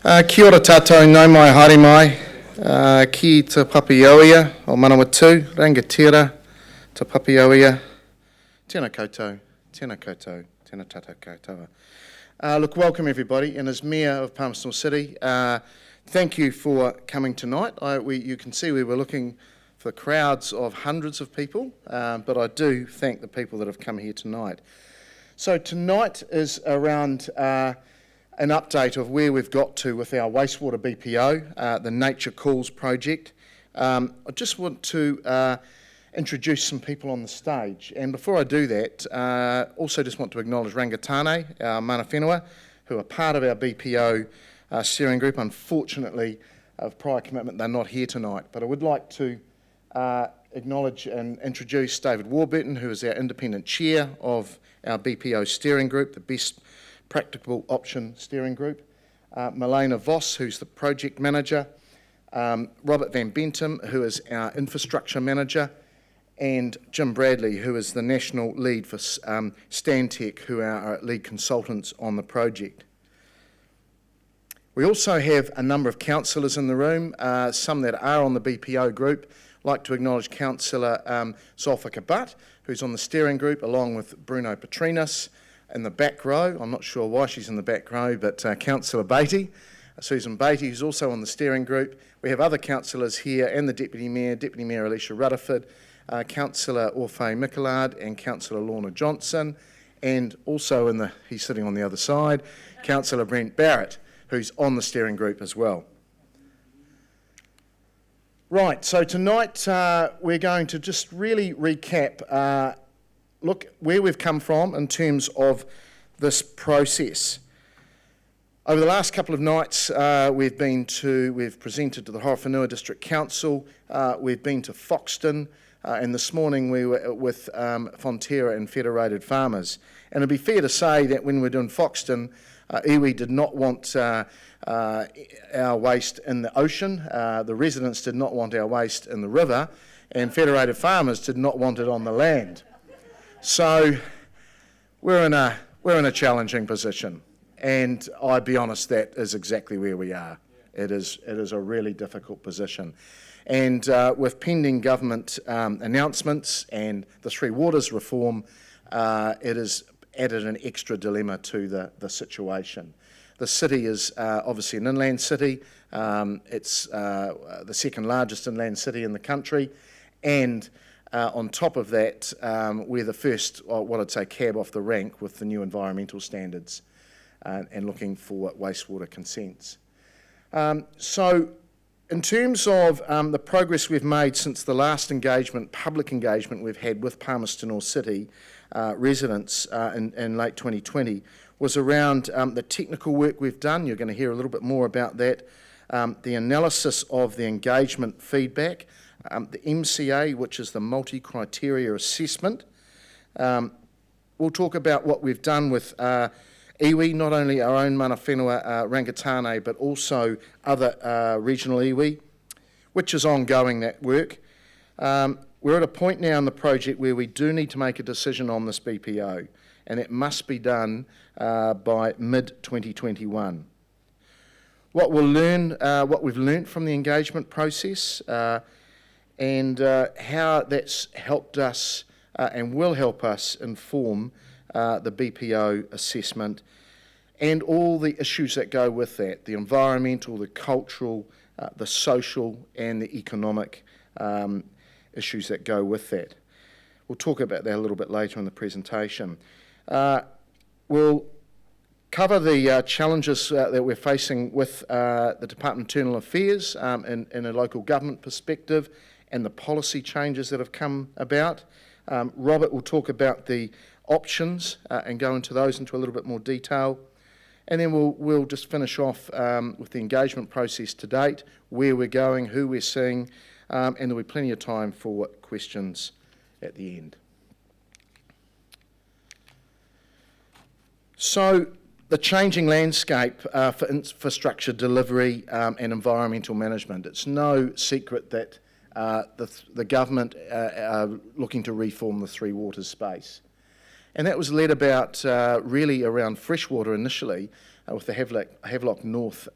Kia ora tātou, nau mai, haere mai. Ki te papiaoia o Manawatu, rangatira, te papiaoia. Tēnā koutou, tēnā koutou, tēnā tātou koutou. Look, welcome everybody, and as Mayor of Palmerston City, thank you for coming tonight. You can see we were looking for crowds of hundreds of people, but I do thank the people that have come here tonight. So tonight is around an update of where we've got to with our wastewater BPO, the Nature Calls project. I just want to introduce some people on the stage, and before I do that, also just want to acknowledge Rangatane, our mana whenua, who are part of our BPO steering group. Unfortunately, of prior commitment, they're not here tonight, but I would like to acknowledge and introduce David Warburton, who is our independent chair of our BPO steering group, the Best Practical Option Steering Group, Milena Voss, who's the project manager, Robert Van Bentum, who is our infrastructure manager, and Jim Bradley, who is the national lead for Stantec, who are our lead consultants on the project. We also have a number of councillors in the room, some that are on the BPO group. I'd like to acknowledge Councillor Zolfa Kabat, who's on the steering group, along with Bruno Petrinas in the back row. I'm not sure why she's in the back row, but Councillor Beatty, Susan Beatty, who's also on the steering group. We have other councillors here, and the Deputy Mayor Alicia Rutherford, Councillor Orfei Mickelard and Councillor Lorna Johnson, and also he's sitting on the other side, Councillor Brent Barrett, who's on the steering group as well. Right, so tonight we're going to just really recap, look where we've come from in terms of this process. Over the last couple of nights, we've presented to the Horowhenua District Council, we've been to Foxton, and this morning we were with Fonterra and Federated Farmers. And it'd be fair to say that when we're doing Foxton, iwi did not want our waste in the ocean, the residents did not want our waste in the river, and Federated Farmers did not want it on the land. So we're in a challenging position, and I'd be honest, that is exactly where we are. It is a really difficult position. And with pending government announcements and the Three Waters reform, it has added an extra dilemma to the situation. The city is obviously an inland city. It's the second largest inland city in the country, and on top of that, we're the first, what I'd say, cab off the rank with the new environmental standards and looking for wastewater consents. So in terms of the progress we've made since the last public engagement we've had with Palmerston City residents in late 2020 was around the technical work we've done. You're going to hear a little bit more about that. The analysis of the engagement feedback, the MCA, which is the multi-criteria assessment. We'll talk about what we've done with iwi, not only our own mana whenua Rangatane, but also other regional iwi, which is ongoing, that work. We're at a point now in the project where we do need to make a decision on this BPO, and it must be done by mid-2021. What we've learned from the engagement process, and how that's helped us and will help us inform the BPO assessment and all the issues that go with that, the environmental, the cultural, the social and the economic issues that go with that. We'll talk about that a little bit later in the presentation. We'll cover the challenges that we're facing with the Department of Internal Affairs in a local government perspective and the policy changes that have come about. Robert will talk about the options and go into those into a little bit more detail. And then we'll just finish off with the engagement process to date, where we're going, who we're seeing, and there'll be plenty of time for questions at the end. So the changing landscape for infrastructure delivery and environmental management. It's no secret that the government are looking to reform the Three Waters space. And that was led about really around freshwater initially, with the Havelock North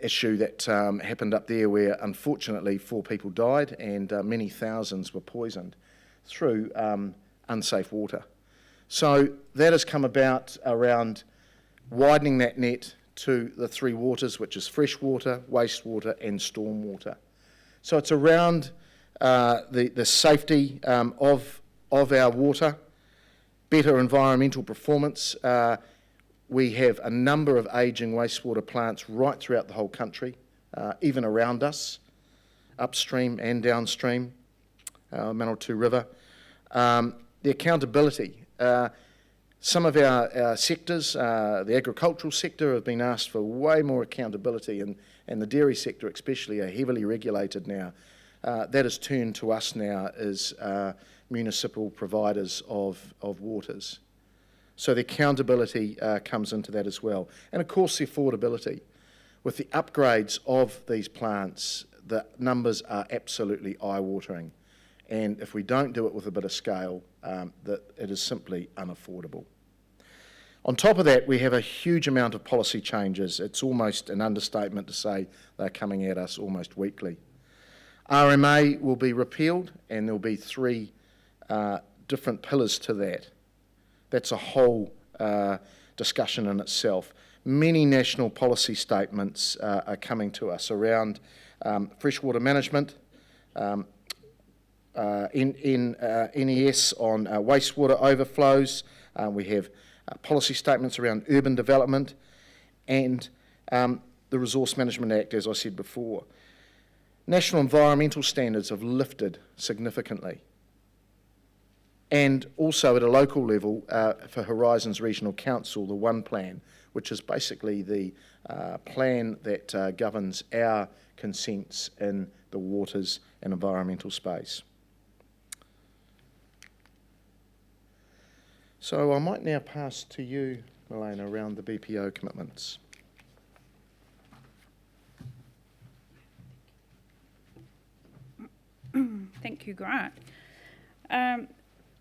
issue that happened up there, where unfortunately 4 people died and many thousands were poisoned through unsafe water. So that has come about around widening that net to the 3 waters, which is fresh water, wastewater and storm water. So it's around the safety of our water, better environmental performance. We have a number of ageing wastewater plants right throughout the whole country, even around us, upstream and downstream, Manawatu River. The accountability. Some of our sectors, the agricultural sector, have been asked for way more accountability, and the dairy sector especially are heavily regulated now. That has turned to us now as municipal providers of waters. So the accountability comes into that as well. And of course the affordability. With the upgrades of these plants, the numbers are absolutely eye-watering. And if we don't do it with a bit of scale, that it is simply unaffordable. On top of that, we have a huge amount of policy changes. It's almost an understatement to say they're coming at us almost weekly. RMA will be repealed, and there'll be 3 different pillars to that. That's a whole discussion in itself. Many national policy statements are coming to us around freshwater management, NES on wastewater overflows. We have policy statements around urban development and the Resource Management Act, as I said before. National environmental standards have lifted significantly. And also at a local level, for Horizons Regional Council, the One Plan, which is basically the plan that governs our consents in the waters and environmental space. So I might now pass to you, Milena, around the BPO commitments. Thank you, Grant.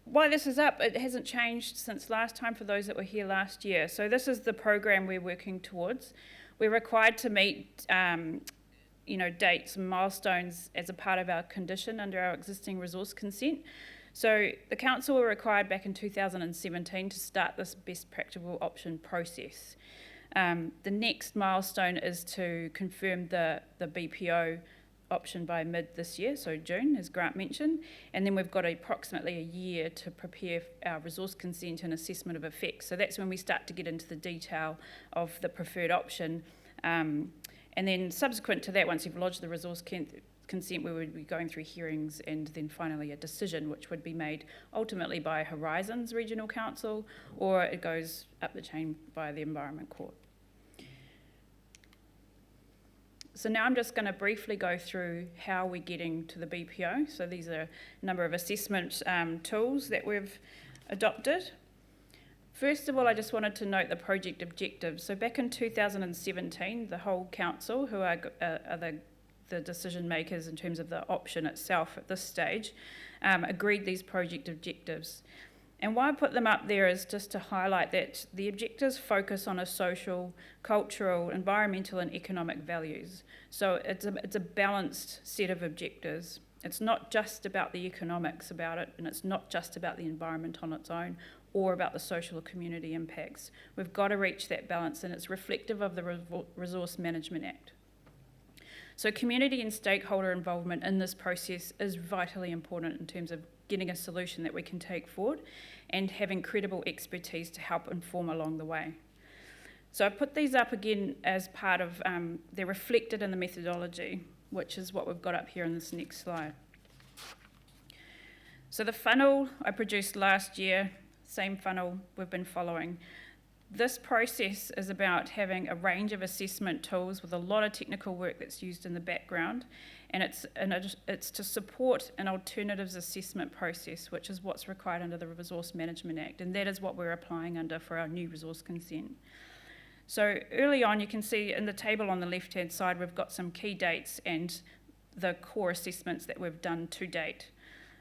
While this is up, it hasn't changed since last time for those that were here last year. So this is the program we're working towards. We're required to meet dates and milestones as a part of our condition under our existing resource consent. So the council were required back in 2017 to start this best practical option process. The next milestone is to confirm the BPO option by mid this year, so June, as Grant mentioned, and then we've got approximately a year to prepare our resource consent and assessment of effects. So that's when we start to get into the detail of the preferred option, and then subsequent to that, once you've lodged the resource consent, we would be going through hearings and then finally a decision, which would be made ultimately by Horizons Regional Council, or it goes up the chain by the Environment Court. So now I'm just going to briefly go through how we're getting to the BPO. So these are a number of assessment tools that we've adopted. First of all, I just wanted to note the project objectives. So back in 2017, the whole council, who are the decision makers in terms of the option itself at this stage, agreed these project objectives. And why I put them up there is just to highlight that the objectives focus on a social, cultural, environmental and economic values. So it's a balanced set of objectives. It's not just about the economics about it, and it's not just about the environment on its own or about the social or community impacts. We've got to reach that balance, and it's reflective of the Resource Management Act. So community and stakeholder involvement in this process is vitally important in terms of getting a solution that we can take forward and having credible expertise to help inform along the way. So I put these up again as part of, they're reflected in the methodology, which is what we've got up here in this next slide. So the funnel I produced last year, same funnel we've been following. This process is about having a range of assessment tools with a lot of technical work that's used in the background, and it's to support an alternatives assessment process, which is what's required under the Resource Management Act, and that is what we're applying under for our new resource consent. So early on, you can see in the table on the left-hand side, we've got some key dates and the core assessments that we've done to date.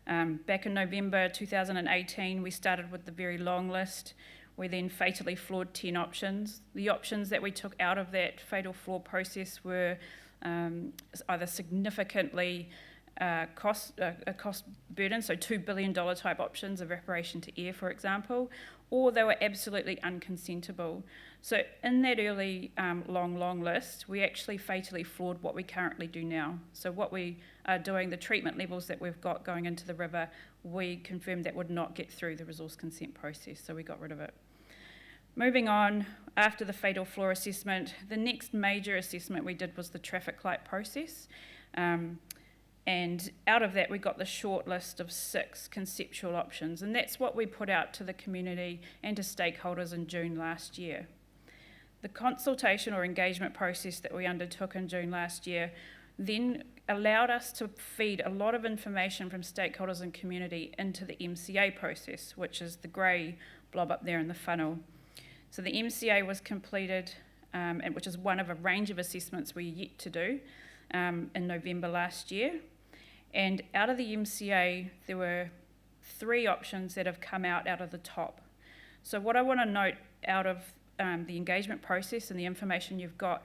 Back in November 2018, we started with the very long list. We then fatally flawed 10 options. The options that we took out of that fatal flaw process were either significantly a cost burden, so $2 billion type options, evaporation to air, for example, or they were absolutely unconsentable. So in that early long list, we actually fatally flawed what we currently do now. So what we are doing, the treatment levels that we've got going into the river, we confirmed that would not get through the resource consent process, so we got rid of it. Moving on, after the fatal flaw assessment, the next major assessment we did was the traffic light process. And out of that, we got the short list of 6 conceptual options, and that's what we put out to the community and to stakeholders in June last year. The consultation or engagement process that we undertook in June last year then allowed us to feed a lot of information from stakeholders and community into the MCA process, which is the grey blob up there in the funnel. So the MCA was completed, and which is one of a range of assessments we're yet to do in November last year. And out of the MCA, there were 3 options that have come out of the top. So what I want to note out of the engagement process and the information you've got,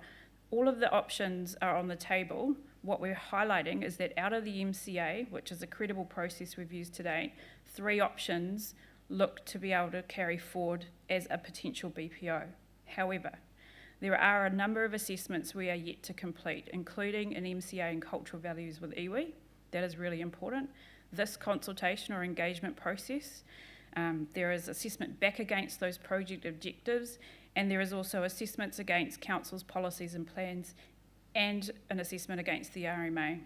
all of the options are on the table. What we're highlighting is that out of the MCA, which is a credible process we've used to date, 3 options look to be able to carry forward as a potential BPO. However, there are a number of assessments we are yet to complete, including an MCA in cultural values with iwi. That is really important. This consultation or engagement process, there is assessment back against those project objectives, and there is also assessments against council's policies and plans and an assessment against the RMA.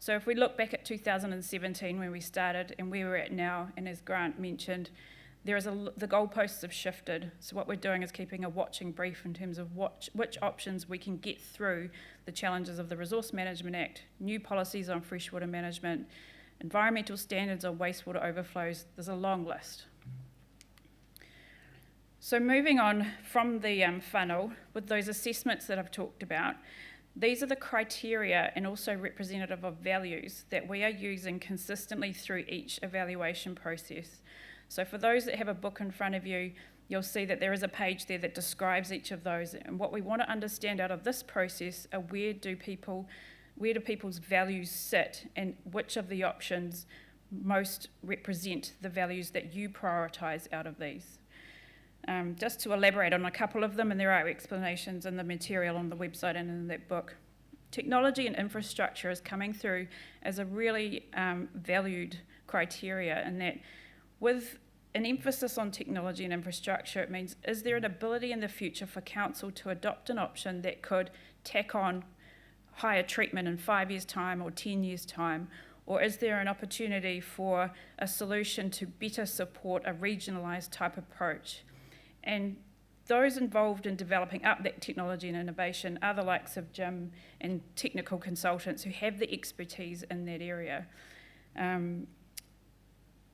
So if we look back at 2017 when we started and where we're at now, and as Grant mentioned, the goalposts have shifted. So what we're doing is keeping a watching brief in terms of which options we can get through the challenges of the Resource Management Act, new policies on freshwater management, environmental standards on wastewater overflows. There's a long list. So moving on from the funnel, with those assessments that I've talked about, these are the criteria and also representative of values that we are using consistently through each evaluation process. So for those that have a book in front of you, you'll see that there is a page there that describes each of those. And what we want to understand out of this process are where do people's values sit and which of the options most represent the values that you prioritise out of these. Just to elaborate on a couple of them, and there are explanations in the material on the website and in that book. Technology and infrastructure is coming through as a really valued criteria, in that with an emphasis on technology and infrastructure, it means, is there an ability in the future for council to adopt an option that could tack on higher treatment in 5 years' time or 10 years' time? Or is there an opportunity for a solution to better support a regionalised type approach? And those involved in developing up that technology and innovation are the likes of Jim and technical consultants who have the expertise in that area.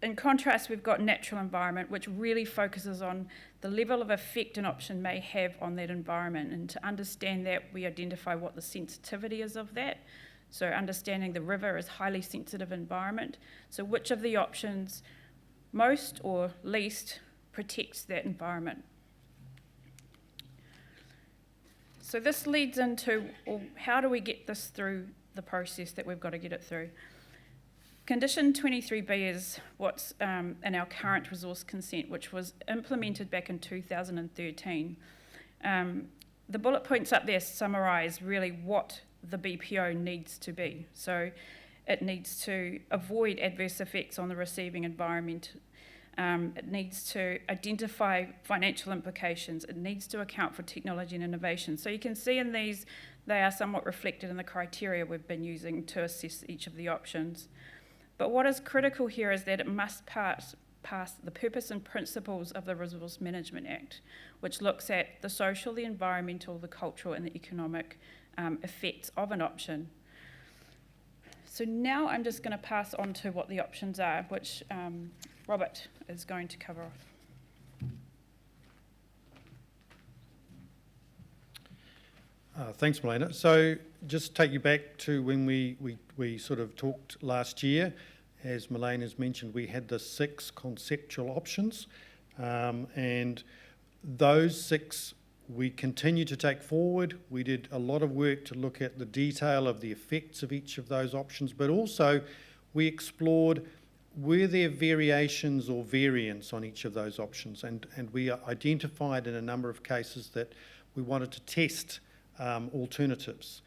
In contrast, we've got natural environment, which really focuses on the level of effect an option may have on that environment. And to understand that, we identify what the sensitivity is of that. So understanding the river is highly sensitive environment. So which of the options most or least protects that environment? So this leads into, well, how do we get this through the process that we've got to get it through? Condition 23B is what's in our current resource consent, which was implemented back in 2013. The bullet points up there summarise really what the BPO needs to be. So it needs to avoid adverse effects on the receiving environment. It needs to identify financial implications. It needs to account for technology and innovation. So you can see in these, they are somewhat reflected in the criteria we've been using to assess each of the options. But what is critical here is that it must pass the purpose and principles of the Resource Management Act, which looks at the social, the environmental, the cultural and the economic effects of an option. So now I'm just going to pass on to what the options are, which Robert is going to cover off. Thanks, Melena. So just take you back to when we sort of talked last year. As Melena has mentioned, we had the 6 conceptual options. And those 6 we continue to take forward. We did a lot of work to look at the detail of the effects of each of those options, but also we explored were there variations or variants on each of those options, and we identified in a number of cases that we wanted to test alternatives.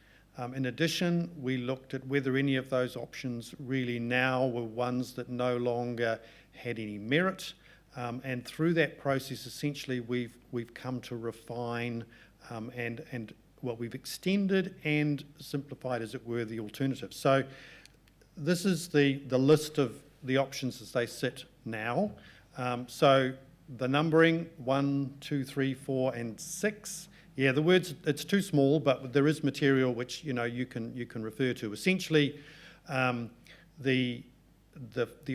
In addition, we looked at whether any of those options really now were ones that no longer had any merit, and through that process, essentially, we've come to refine and we've extended and simplified, as it were, the alternatives. So this is the list of the options as they sit now. So the numbering 1, 2, 3, 4, and 6. Yeah, the words, it's too small, but there is material which you can refer to. Essentially, the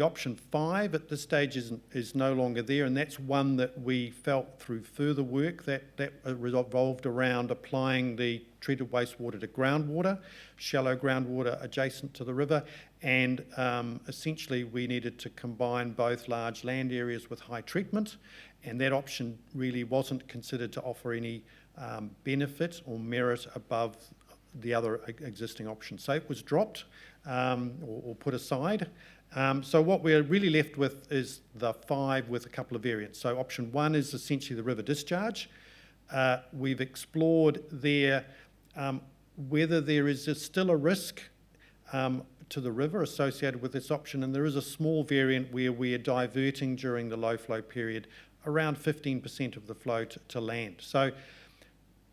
option 5 at this stage is no longer there, and that's one that we felt through further work that revolved around applying the treated wastewater to groundwater, shallow groundwater adjacent to the river, and essentially we needed to combine both large land areas with high treatment, and that option really wasn't considered to offer any benefit or merit above the other existing options. So it was dropped or put aside. So what we're really left with is the 5 with a couple of variants. So option 1 is essentially the river discharge. We've explored there whether there is still a risk to the river associated with this option, and there is a small variant where we're diverting during the low flow period around 15% of the flow to land. So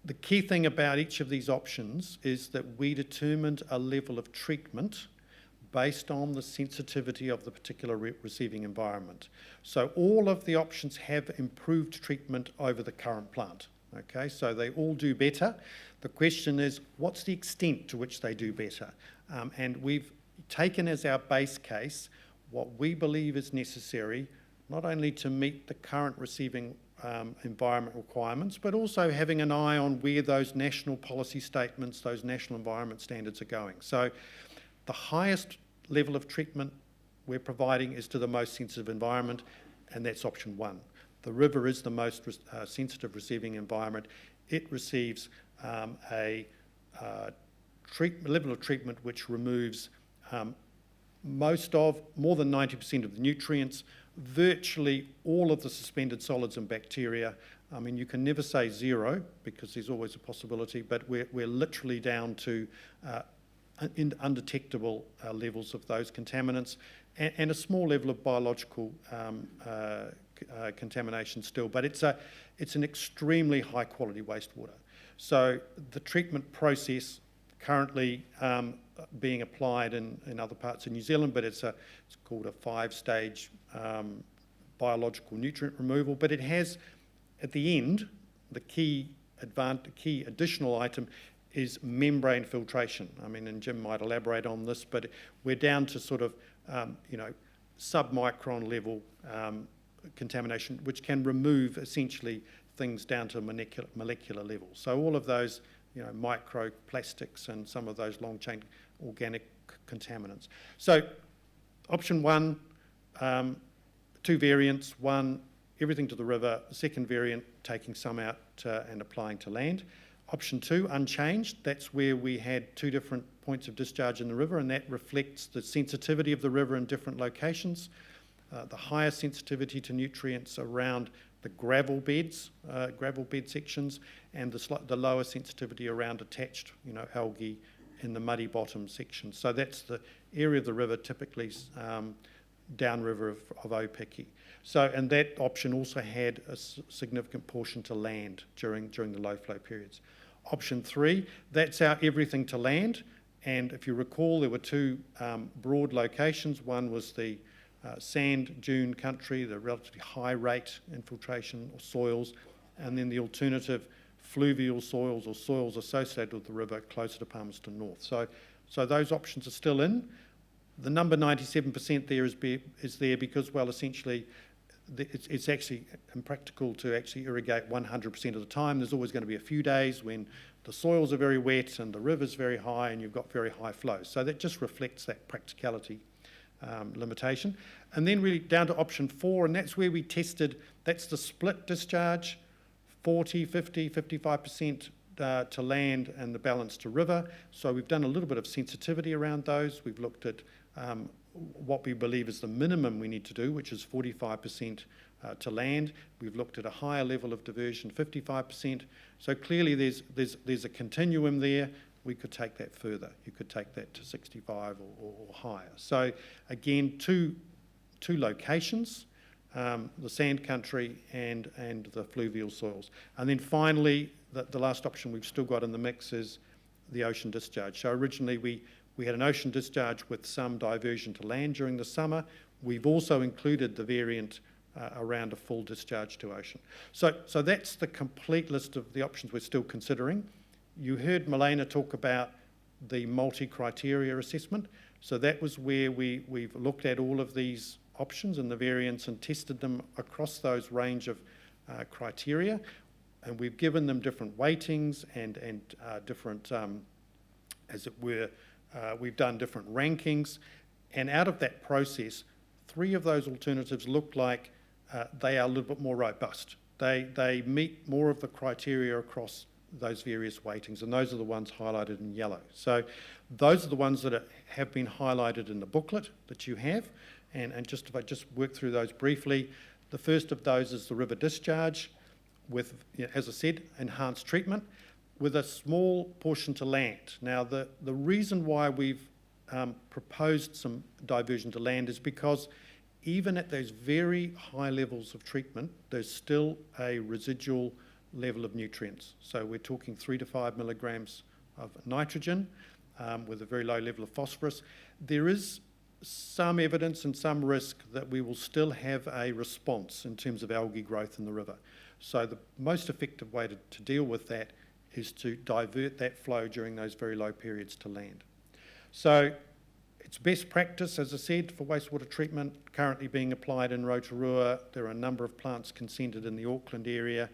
the key thing about each of these options is that we determined a level of treatment based on the sensitivity of the particular receiving environment. So all of the options have improved treatment over the current plant. Okay, so they all do better. The question is, what's the extent to which they do better? And we've taken as our base case what we believe is necessary, not only to meet the current receiving environment requirements, but also having an eye on where those national policy statements, those national environment standards are going. So the highest level of treatment we're providing is to the most sensitive environment, and that's option 1. The river is the most sensitive receiving environment. It receives a level of treatment which removes more than 90% of the nutrients, virtually all of the suspended solids and bacteria. I mean, you can never say 0 because there's always a possibility, but we're literally down to undetectable levels of those contaminants and a small level of biological contamination still, but it's an extremely high quality wastewater. So the treatment process currently being applied in other parts of New Zealand, but it's called a 5-stage biological nutrient removal, but it has at the end the key additional item is membrane filtration. I mean, and Jim might elaborate on this, but we're down to sort of sub-micron level contamination, which can remove essentially things down to molecular level. So all of those microplastics and some of those long chain organic contaminants. So option 1, 2 variants. 1, everything to the river. The second variant, taking some out and applying to land. Option 2, unchanged. That's where we had 2 different points of discharge in the river, and that reflects the sensitivity of the river in different locations. The higher sensitivity to nutrients around the gravel bed sections, and the lower sensitivity around attached, algae in the muddy bottom sections. So that's the area of the river typically downriver of Opiki. So, and that option also had a significant portion to land during the low flow periods. Option 3, that's our everything to land, and if you recall, there were 2 broad locations. One was the sand dune country, the relatively high rate infiltration of soils, and then the alternative fluvial soils or soils associated with the river closer to Palmerston North. So those options are still in. The number 97% there is there because, well, essentially it's actually impractical to actually irrigate 100% of the time. There's always going to be a few days when the soils are very wet and the river's very high and you've got very high flows. So that just reflects that practicality limitation. And then really down to option 4, and that's where we tested, that's the split discharge, 40, 50, 55% to land and the balance to river. So we've done a little bit of sensitivity around those. We've looked at what we believe is the minimum we need to do, which is 45% to land. We've looked at a higher level of diversion, 55%. So clearly there's a continuum there. We could take that further. You could take that to 65 or higher. So again, two locations, the sand country and the fluvial soils. And then finally, the last option we've still got in the mix is the ocean discharge. So originally we had an ocean discharge with some diversion to land during the summer. We've also included the variant around a full discharge to ocean. So that's the complete list of the options we're still considering. You heard Milena talk about the multi-criteria assessment. So that was where we've looked at all of these options and the variants and tested them across those range of criteria. And we've given them different weightings and different, as it were, we've done different rankings. And out of that process, 3 of those alternatives look like they are a little bit more robust. They meet more of the criteria across those various weightings, and those are the ones highlighted in yellow. So those are the ones that have been highlighted in the booklet that you have. And if I just work through those briefly, the first of those is the river discharge with, as I said, enhanced treatment with a small portion to land. Now, the reason why we've proposed some diversion to land is because even at those very high levels of treatment, there's still a residual level of nutrients. So we're talking 3 to 5 milligrams of nitrogen with a very low level of phosphorus. There is some evidence and some risk that we will still have a response in terms of algae growth in the river. So the most effective way to deal with that is to divert that flow during those very low periods to land. So it's best practice, as I said, for wastewater treatment currently being applied in Rotorua. There are a number of plants consented in the Auckland area.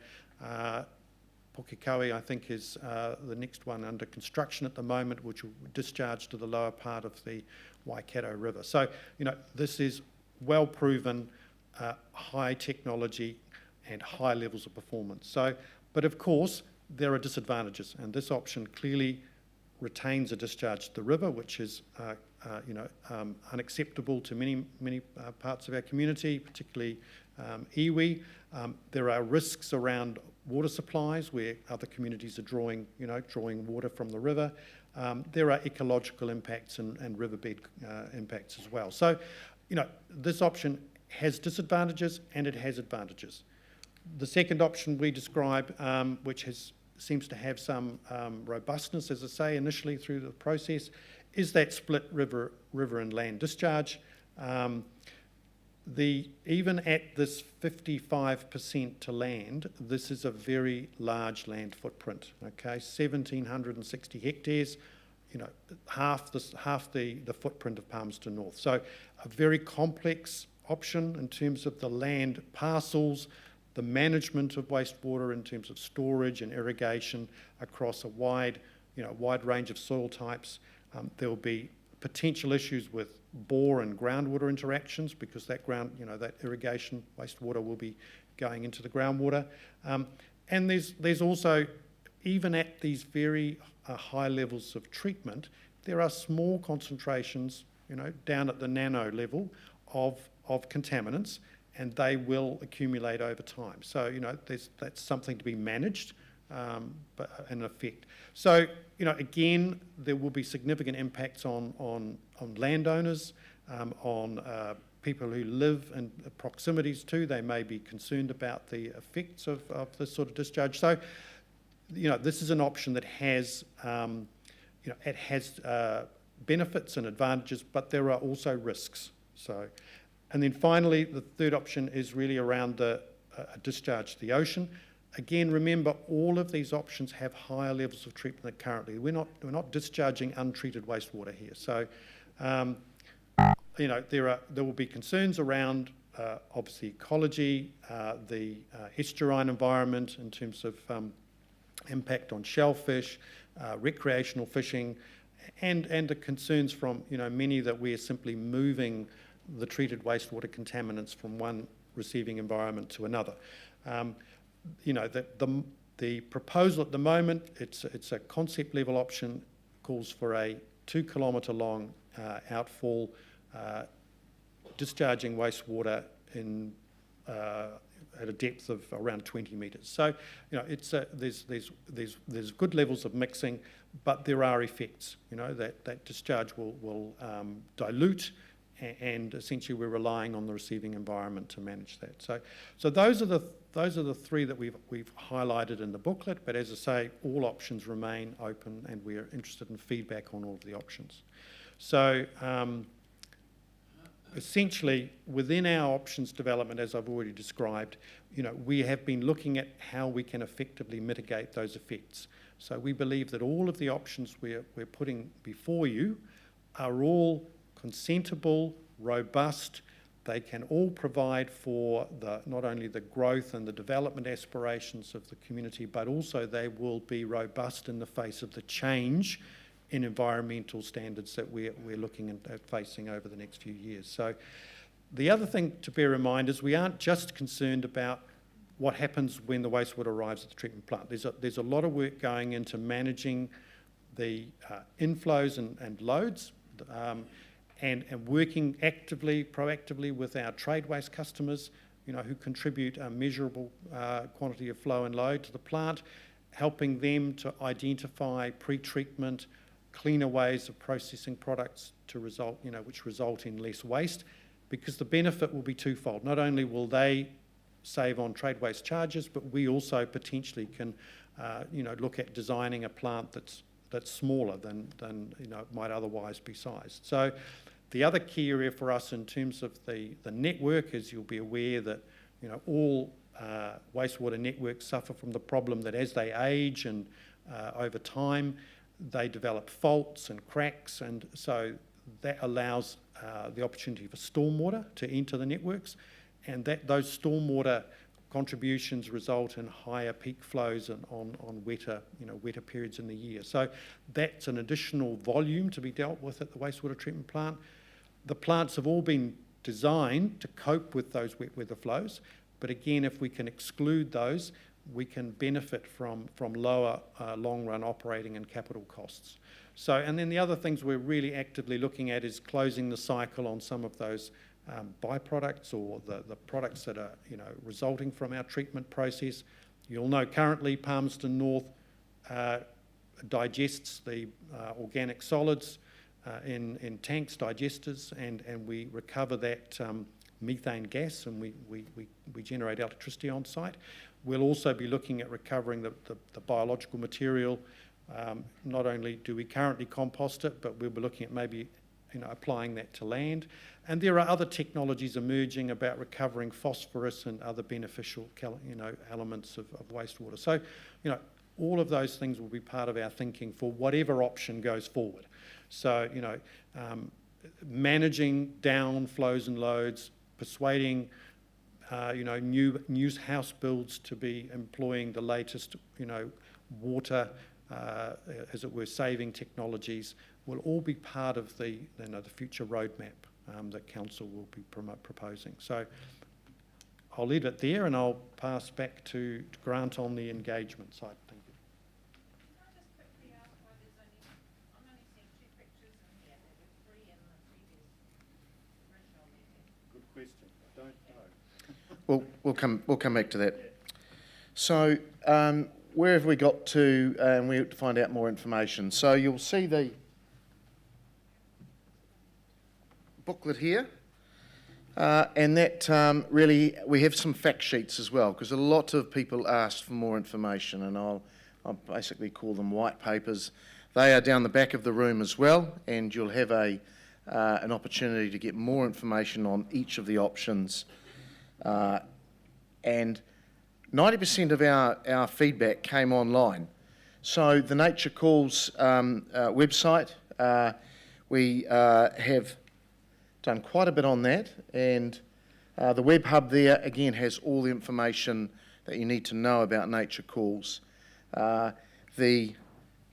Pukekohe, I think, is the next one under construction at the moment, which will discharge to the lower part of the Waikato River. So, this is well proven, high technology and high levels of performance. So, but of course, there are disadvantages, and this option clearly retains a discharge to the river, which is unacceptable to many parts of our community, particularly iwi. There are risks around water supplies where other communities are drawing water from the river. There are ecological impacts and riverbed impacts as well. So, this option has disadvantages and it has advantages. The second option we describe, which seems to have some robustness, as I say, initially through the process, is that split river and land discharge. Even at this 55% to land, this is a very large land footprint. Okay, 1,760 hectares. Half the footprint of Palmerston North. So a very complex option in terms of the land parcels, the management of wastewater in terms of storage and irrigation across a wide range of soil types. There will be potential issues with bore and groundwater interactions because that irrigation wastewater will be going into the groundwater. And there's also, even at these very high levels of treatment, there are small concentrations, down at the nano level of contaminants, and they will accumulate over time. So, that's something to be managed, but in effect. So, again, there will be significant impacts on landowners, on people who live in proximities to. They may be concerned about the effects of this sort of discharge. So, this is an option that has, it has benefits and advantages, but there are also risks. So, and then finally, the third option is really around a discharge to the ocean. Again, remember, all of these options have higher levels of treatment than currently. We're not discharging untreated wastewater here. So, there will be concerns around obviously ecology, the estuarine environment in terms of impact on shellfish, recreational fishing, and the concerns from, many that we're simply moving the treated wastewater contaminants from one receiving environment to another. The proposal at the moment, it's a concept level option, calls for a 2 kilometre long outfall discharging wastewater at a depth of around 20 metres. So, there's good levels of mixing, but there are effects. That discharge will dilute, and essentially we're relying on the receiving environment to manage that. So those are the three that we've highlighted in the booklet. But as I say, all options remain open, and we are interested in feedback on all of the options. So. Essentially, within our options development, as I've already described, we have been looking at how we can effectively mitigate those effects. So we believe that all of the options we're putting before you are all consentable, robust. They can all provide for not only the growth and the development aspirations of the community, but also they will be robust in the face of the change in environmental standards that we're looking at facing over the next few years. So the other thing to bear in mind is we aren't just concerned about what happens when the wastewater arrives at the treatment plant. There's a lot of work going into managing the inflows and loads, and working proactively with our trade waste customers, who contribute a measurable quantity of flow and load to the plant, helping them to identify pre-treatment, cleaner ways of processing products to result, which result in less waste, because the benefit will be twofold. Not only will they save on trade waste charges, but we also potentially can, look at designing a plant that's smaller than it might otherwise be sized. So the other key area for us in terms of the network is, you'll be aware that all wastewater networks suffer from the problem that as they age and over time, they develop faults and cracks, and so that allows the opportunity for stormwater to enter the networks, and those stormwater contributions result in higher peak flows and on wetter periods in the year. So that's an additional volume to be dealt with at the wastewater treatment plant. The plants have all been designed to cope with those wet weather flows, but again, if we can exclude those, we can benefit from lower long-run operating and capital costs. So, and then the other things we're really actively looking at is closing the cycle on some of those byproducts, or the products that are resulting from our treatment process. You'll know currently Palmerston North digests the organic solids in tanks, digesters, and we recover that methane gas, and we generate electricity on site. We'll also be looking at recovering the biological material. Not only do we currently compost it, but we'll be looking at maybe applying that to land. And there are other technologies emerging about recovering phosphorus and other beneficial elements of wastewater. So all of those things will be part of our thinking for whatever option goes forward. So managing down flows and loads, persuading new house builds to be employing the latest water, as it were, saving technologies, will all be part of the future roadmap that Council will be proposing. So I'll leave it there, and I'll pass back to Grant on the engagement side. Thank you. Can I just quickly ask why I'm only seeing 2 pictures in here, there were 3 in the previous original meeting. Good question. I don't know. Well, we'll come back to that. So where have we got to? And we have to find out more information. So you'll see the booklet here, and that really, we have some fact sheets as well, because a lot of people asked for more information, and I'll basically call them white papers. They are down the back of the room as well, and you'll have an opportunity to get more information on each of the options. And 90% of our feedback came online. So the Nature Calls website, we have done quite a bit on that, and the web hub there again has all the information that you need to know about Nature Calls. The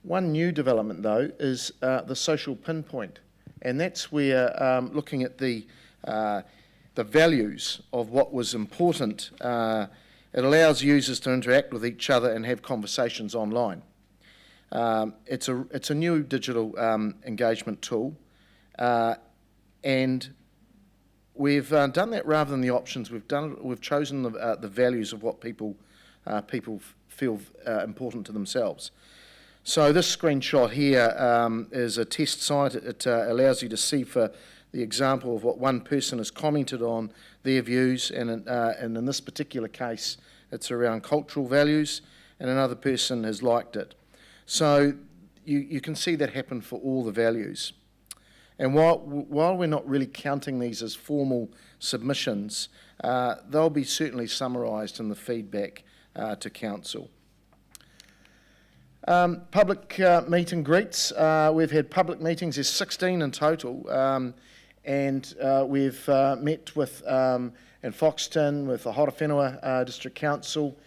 One new development, though, is the social pinpoint, and that's where looking at the values of what was important, it allows users to interact with each other and have conversations online. It's a new digital engagement tool, and we've done that rather than the options. We've chosen the values of what people feel important to themselves. So this screenshot here is a test site. It allows you to see for the example of what one person has commented on their views, and in this particular case, it's around cultural values, and another person has liked it. So you can see that happen for all the values. And while we're not really counting these as formal submissions, they'll be certainly summarised in the feedback to council. Public meet and greets. We've had public meetings, there's 16 in total, and we've met with, in Foxton, with the Horowhenua District Council,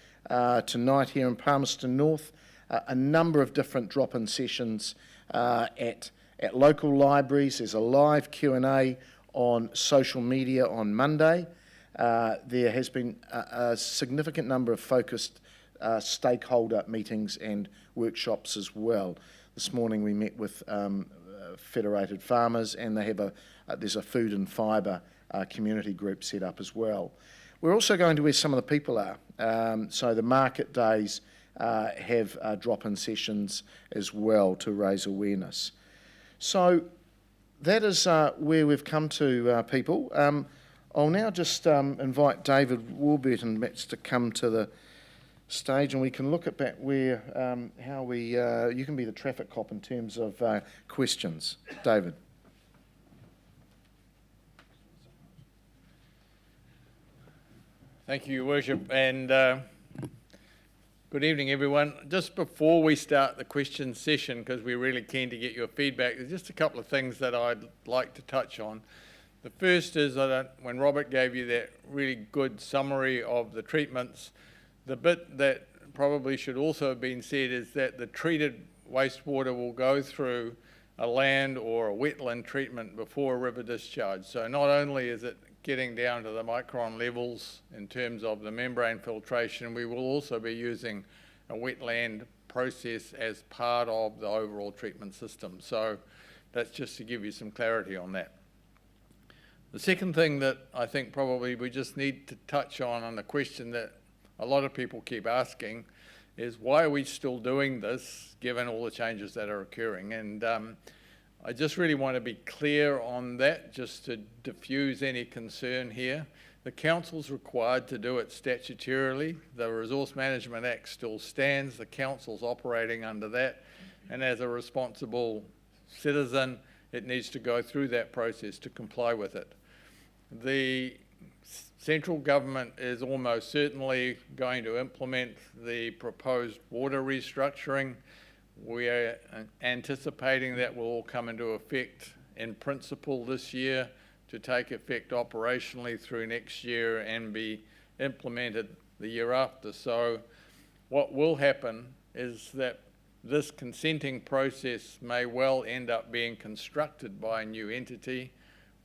tonight here in Palmerston North, a number of different drop-in sessions at local libraries. There's a live Q&A on social media on Monday. There has been a significant number of focused stakeholder meetings and workshops as well. This morning we met with Federated Farmers, and they have there's a food and fibre community group set up as well. We're also going to where some of the people are. So the market days have drop-in sessions as well to raise awareness. So that is where we've come to, people. I'll now just invite David Warburton to come to the stage, and we can look at that where how we you can be the traffic cop in terms of questions. David. Thank you, Your Worship, and good evening, everyone. Just before we start the question session, because we're really keen to get your feedback, there's just a couple of things that I'd like to touch on. The first is that when Robert gave you that really good summary of the treatments, the bit that probably should also have been said is that the treated wastewater will go through a land or a wetland treatment before a river discharge. So not only is it getting down to the micron levels in terms of the membrane filtration, we will also be using a wetland process as part of the overall treatment system. So that's just to give you some clarity on that. The second thing that I think probably we just need to touch on the question that a lot of people keep asking is, why are we still doing this given all the changes that are occurring? And I just really want to be clear on that, just to diffuse any concern here. The council's required to do it statutorily. The Resource Management Act still stands. The council's operating under that. And as a responsible citizen, it needs to go through that process to comply with it. The central government is almost certainly going to implement the proposed water restructuring. We are anticipating that will all come into effect in principle this year, to take effect operationally through next year and be implemented the year after. So what will happen is that this consenting process may well end up being constructed by a new entity,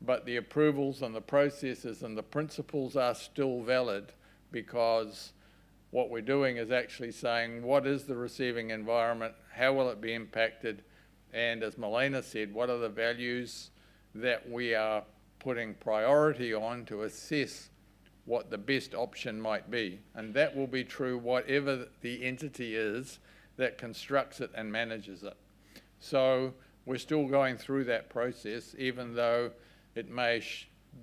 but the approvals and the processes and the principles are still valid, because what we're doing is actually saying, what is the receiving environment, how will it be impacted, and as Milena said, what are the values that we are putting priority on to assess what the best option might be. And that will be true whatever the entity is that constructs it and manages it. So we're still going through that process, even though it may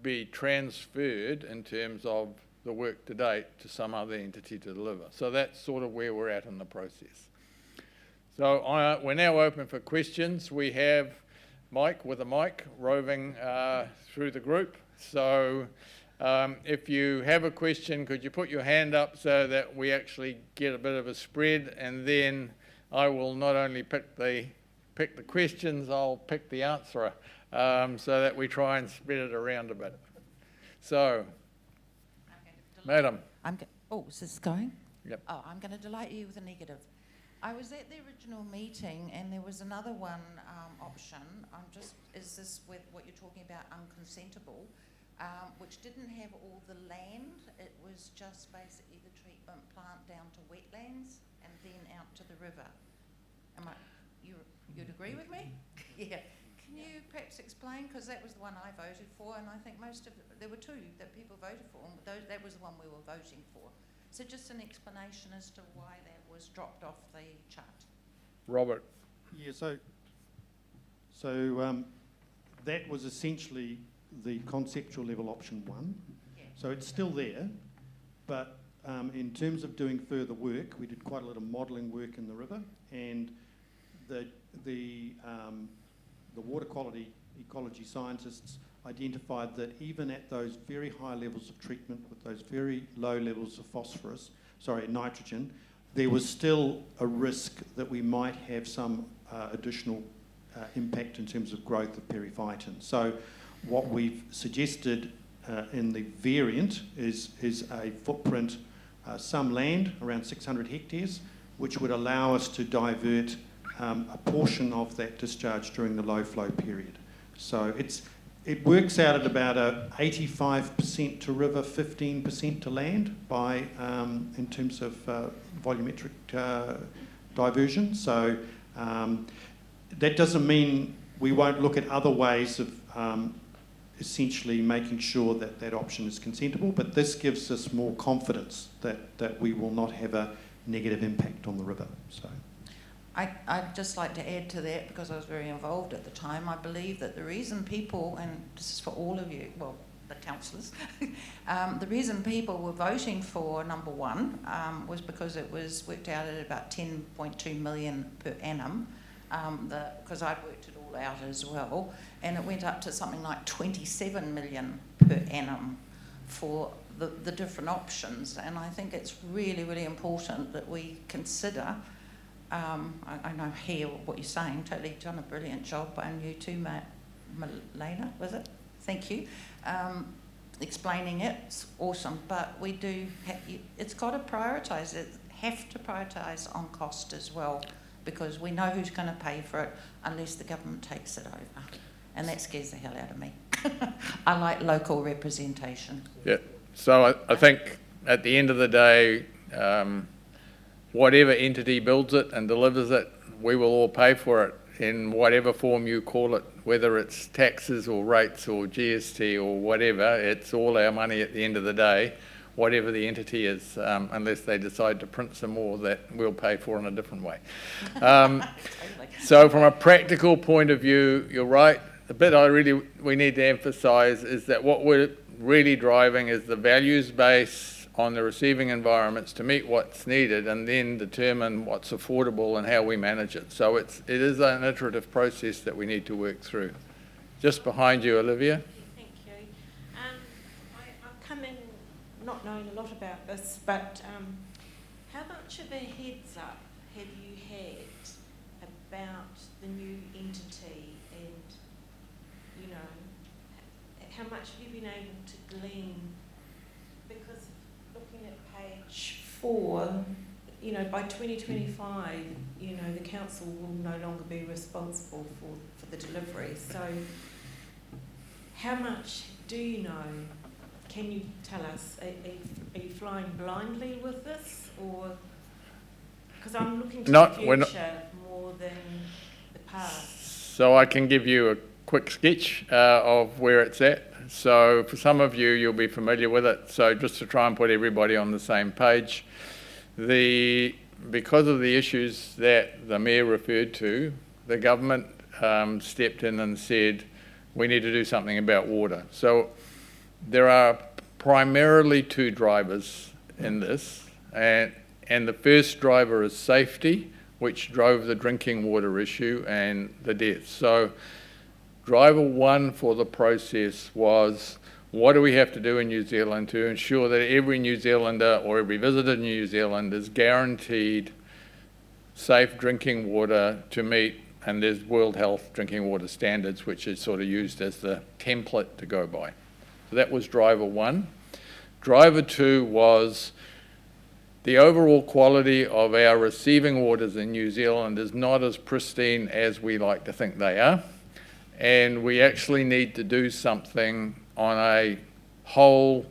be transferred in terms of the work to date to some other entity to deliver. So that's sort of where we're at in the process. So we're now open for questions. We have Mike with a mic roving through the group. So if you have a question, could you put your hand up so that we actually get a bit of a spread, and then I will not only pick the questions, I'll pick the answerer, so that we try and spread it around a bit. So, Madam. Oh, is this going? Yep. Oh, I'm going to delight you with a negative. I was at the original meeting and there was another one option. Is this with what you're talking about, unconsentable, which didn't have all the land. It was just basically the treatment plant down to wetlands and then out to the river. You'd agree with me? Yeah. Can you perhaps explain, because that was the one I voted for, and I think there were two that people voted for, and that was the one we were voting for. So just an explanation as to why that was dropped off the chart. Robert. Yeah, so that was essentially the conceptual level option 1. Yeah. So it's still there, but in terms of doing further work, we did quite a lot of modelling work in the river, and the water quality ecology scientists identified that even at those very high levels of treatment with those very low levels of nitrogen, there was still a risk that we might have some additional impact in terms of growth of periphyton. So what we've suggested in the variant is a footprint, some land, around 600 hectares, which would allow us to divert a portion of that discharge during the low flow period. So it works out at about 85% to river, 15% to land in terms of volumetric diversion. So that doesn't mean we won't look at other ways of essentially making sure that that option is consentable, but this gives us more confidence that we will not have a negative impact on the river. So. I'd just like to add to that, because I was very involved at the time. I believe that the reason people, and this is for all of you, well, the councillors, the reason people were voting for number 1 was because it was worked out at about 10.2 million per annum, because I'd worked it all out as well, and it went up to something like 27 million per annum for the different options. And I think it's really, really important that we consider. I know hear what you're saying, totally done a brilliant job, and you too, Malena, was it? Thank you. Explaining it, it's awesome, but we do, it's got to prioritise it, have to prioritise on cost as well, because we know who's going to pay for it unless the government takes it over, and that scares the hell out of me. I like local representation. Yeah, so I think at the end of the day, whatever entity builds it and delivers it, we will all pay for it in whatever form you call it, whether it's taxes or rates or GST or whatever. It's all our money at the end of the day, whatever the entity is, unless they decide to print some more that we'll pay for in a different way. So from a practical point of view, you're right. The bit we need to emphasise is that what we're really driving is the values base on the receiving environments to meet what's needed, and then determine what's affordable and how we manage it. So it is an iterative process that we need to work through. Just behind you, Olivia. Thank you. I've come in not knowing a lot about this, but how much of a heads up have you had about the new entity, and, you know, how much have you been able to glean? Because looking at page 4, you know, by 2025, you know, the council will no longer be responsible for the delivery. So how much do you know? Can you tell us? Are you flying blindly with this, or because I'm looking to the future more than the past? So I can give you a quick sketch of where it's at. So for some of you, you'll be familiar with it. So just to try and put everybody on the same page, because of the issues that the Mayor referred to, the government stepped in and said, we need to do something about water. So there are primarily 2 drivers in this, and the first driver is safety, which drove the drinking water issue and the deaths. So driver 1 for the process was, what do we have to do in New Zealand to ensure that every New Zealander or every visitor to New Zealand is guaranteed safe drinking water to meet, and there's World Health Drinking Water Standards, which is sort of used as the template to go by. So that was driver 1. Driver 2 was the overall quality of our receiving waters in New Zealand is not as pristine as we like to think they are. And we actually need to do something on a whole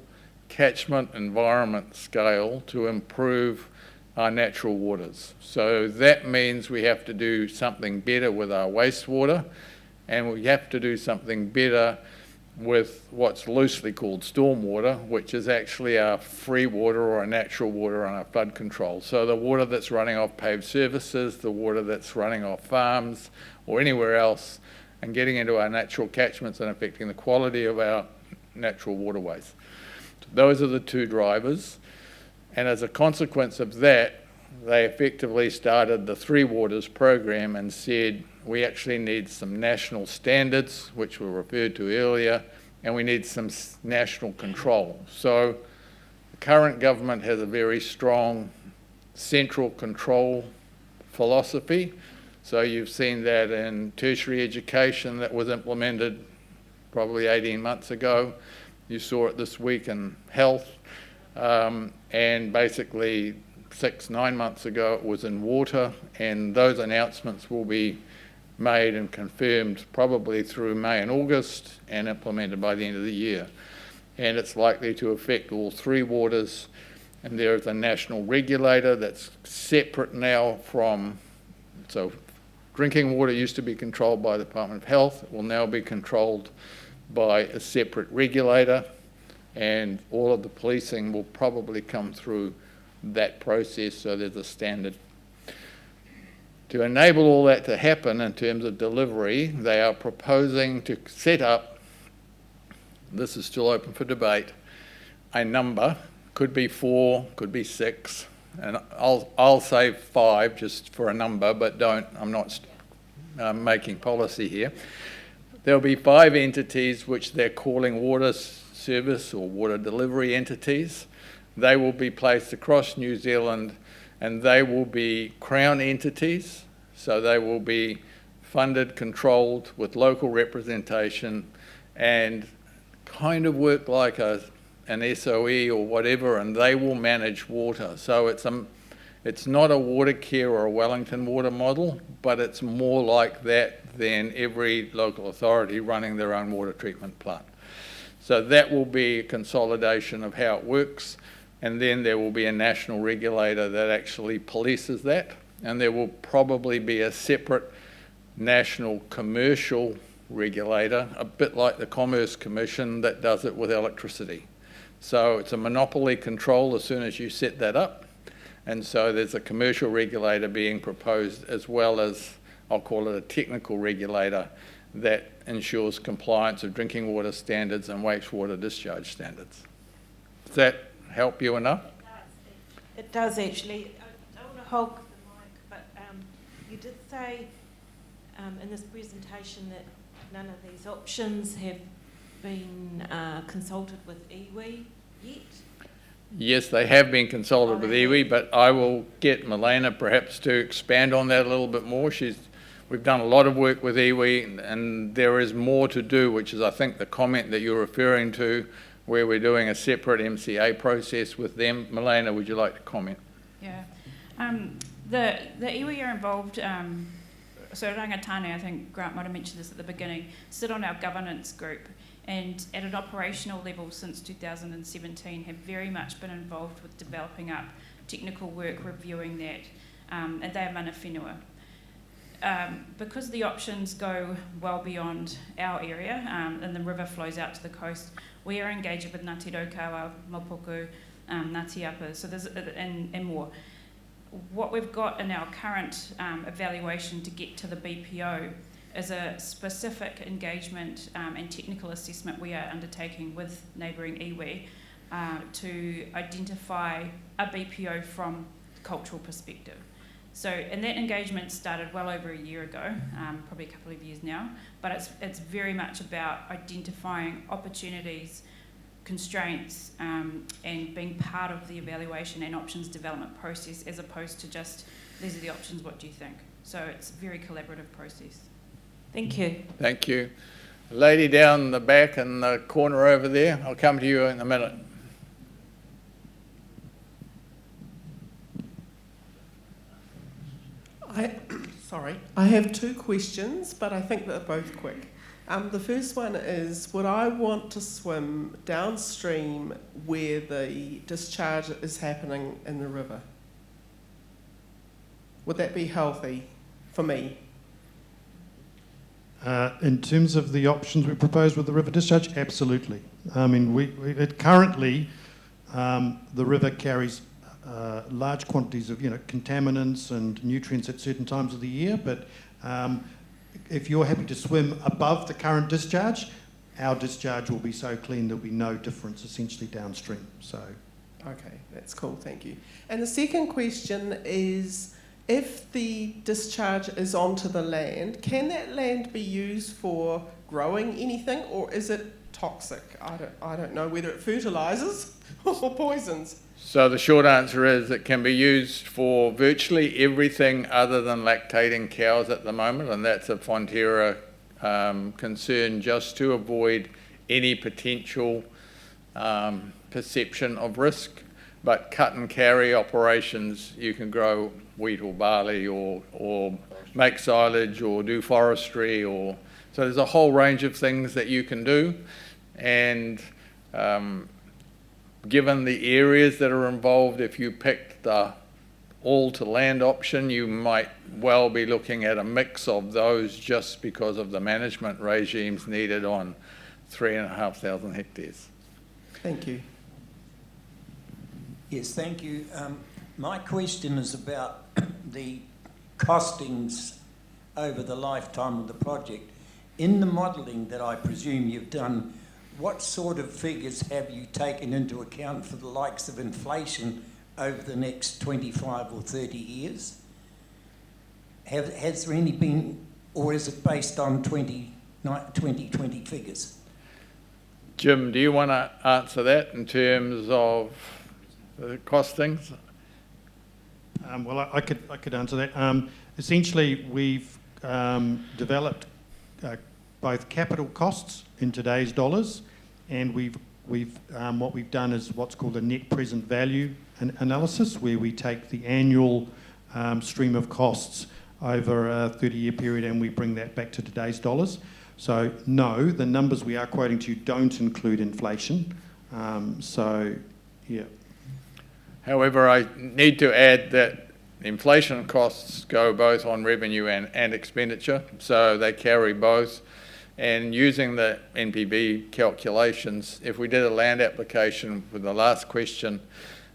catchment environment scale to improve our natural waters. So that means we have to do something better with our wastewater, and we have to do something better with what's loosely called stormwater, which is actually our free water or our natural water on our flood control. So the water that's running off paved surfaces, the water that's running off farms or anywhere else, and getting into our natural catchments and affecting the quality of our natural waterways. Those are the two drivers. And as a consequence of that, they effectively started the Three Waters program and said, we actually need some national standards, which were referred to earlier, and we need some national control. So the current government has a very strong central control philosophy. So you've seen that in tertiary education that was implemented probably 18 months ago. You saw it this week in health. And basically 6-9 months ago it was in water, and those announcements will be made and confirmed probably through May and August and implemented by the end of the year. And it's likely to affect all three waters, and there is a national regulator that's separate now from, so drinking water used to be controlled by the Department of Health, it will now be controlled by a separate regulator, and all of the policing will probably come through that process, so there's a standard. To enable all that to happen in terms of delivery, they are proposing to set up, this is still open for debate, a number, could be 4, could be 6, and I'll say 5 just for a number, but I'm not making policy here. There'll be 5 entities which they're calling water service or water delivery entities. They will be placed across New Zealand, and they will be Crown entities, so they will be funded, controlled with local representation, and kind of work like an SOE or whatever, and they will manage water. So it's not a water care or a Wellington water model, but it's more like that than every local authority running their own water treatment plant. So that will be a consolidation of how it works. And then there will be a national regulator that actually polices that. And there will probably be a separate national commercial regulator, a bit like the Commerce Commission that does it with electricity. So it's a monopoly control as soon as you set that up. And so there's a commercial regulator being proposed, as well as, I'll call it a technical regulator, that ensures compliance of drinking water standards and wastewater discharge standards. Does that help you enough? It does actually. I don't want to hog the mic, but you did say in this presentation that none of these options have been consulted with iwi yet. Yes, they have been consulted with iwi, but I will get Milena perhaps to expand on that a little bit more. We've done a lot of work with iwi, and there is more to do, which is I think the comment that you're referring to, where we're doing a separate MCA process with them. Milena, would you like to comment? Yeah. The iwi are involved, so Rangatane, I think Grant might have mentioned this at the beginning, sit on our governance group, and at an operational level since 2017 have very much been involved with developing up technical work, reviewing that, and they are mana whenua. Because the options go well beyond our area, and the river flows out to the coast, we are engaging with Ngāti Raukawa, Maupoku, Ngāti Apa, so there's, and more. What we've got in our current evaluation to get to the BPO is a specific engagement and technical assessment we are undertaking with neighbouring iwi to identify a BPO from a cultural perspective. So, and that engagement started well over a year ago, probably a couple of years now, but it's very much about identifying opportunities, constraints, and being part of the evaluation and options development process, as opposed to just, these are the options, what do you think? So it's a very collaborative process. Thank you. Thank you. Lady down the back in the corner over there, I'll come to you in a minute. I have two questions, but I think they're both quick. The first one is, would I want to swim downstream where the discharge is happening in the river? Would that be healthy for me? In terms of the options we propose with the river discharge, absolutely. I mean, currently the river carries large quantities of contaminants and nutrients at certain times of the year, but if you're happy to swim above the current discharge, our discharge will be so clean there'll be no difference essentially downstream. So, okay, that's cool, thank you. And the second question is, if the discharge is onto the land, can that land be used for growing anything, or is it toxic? I don't know whether it fertilises or poisons. So the short answer is it can be used for virtually everything other than lactating cows at the moment, and that's a Fonterra concern, just to avoid any potential perception of risk. But cut and carry operations, you can grow wheat or barley or make silage or do forestry, so there's a whole range of things that you can do. And given the areas that are involved, if you picked the all to land option, you might well be looking at a mix of those just because of the management regimes needed on 3,500 hectares. Thank you. Yes, thank you. My question is about the costings over the lifetime of the project. In the modelling that I presume you've done, what sort of figures have you taken into account for the likes of inflation over the next 25 or 30 years? Has there any been, or is it based on 2020 figures? Jim, do you want to answer that in terms of the costings? Well, I could answer that. Essentially, we've developed both capital costs in today's dollars, and what we've done is what's called a net present value analysis, where we take the annual stream of costs over a 30-year period and we bring that back to today's dollars. So no, the numbers we are quoting to you don't include inflation. Yeah. However, I need to add that inflation costs go both on revenue and expenditure, so they carry both. And using the NPV calculations, if we did a land application with the last question,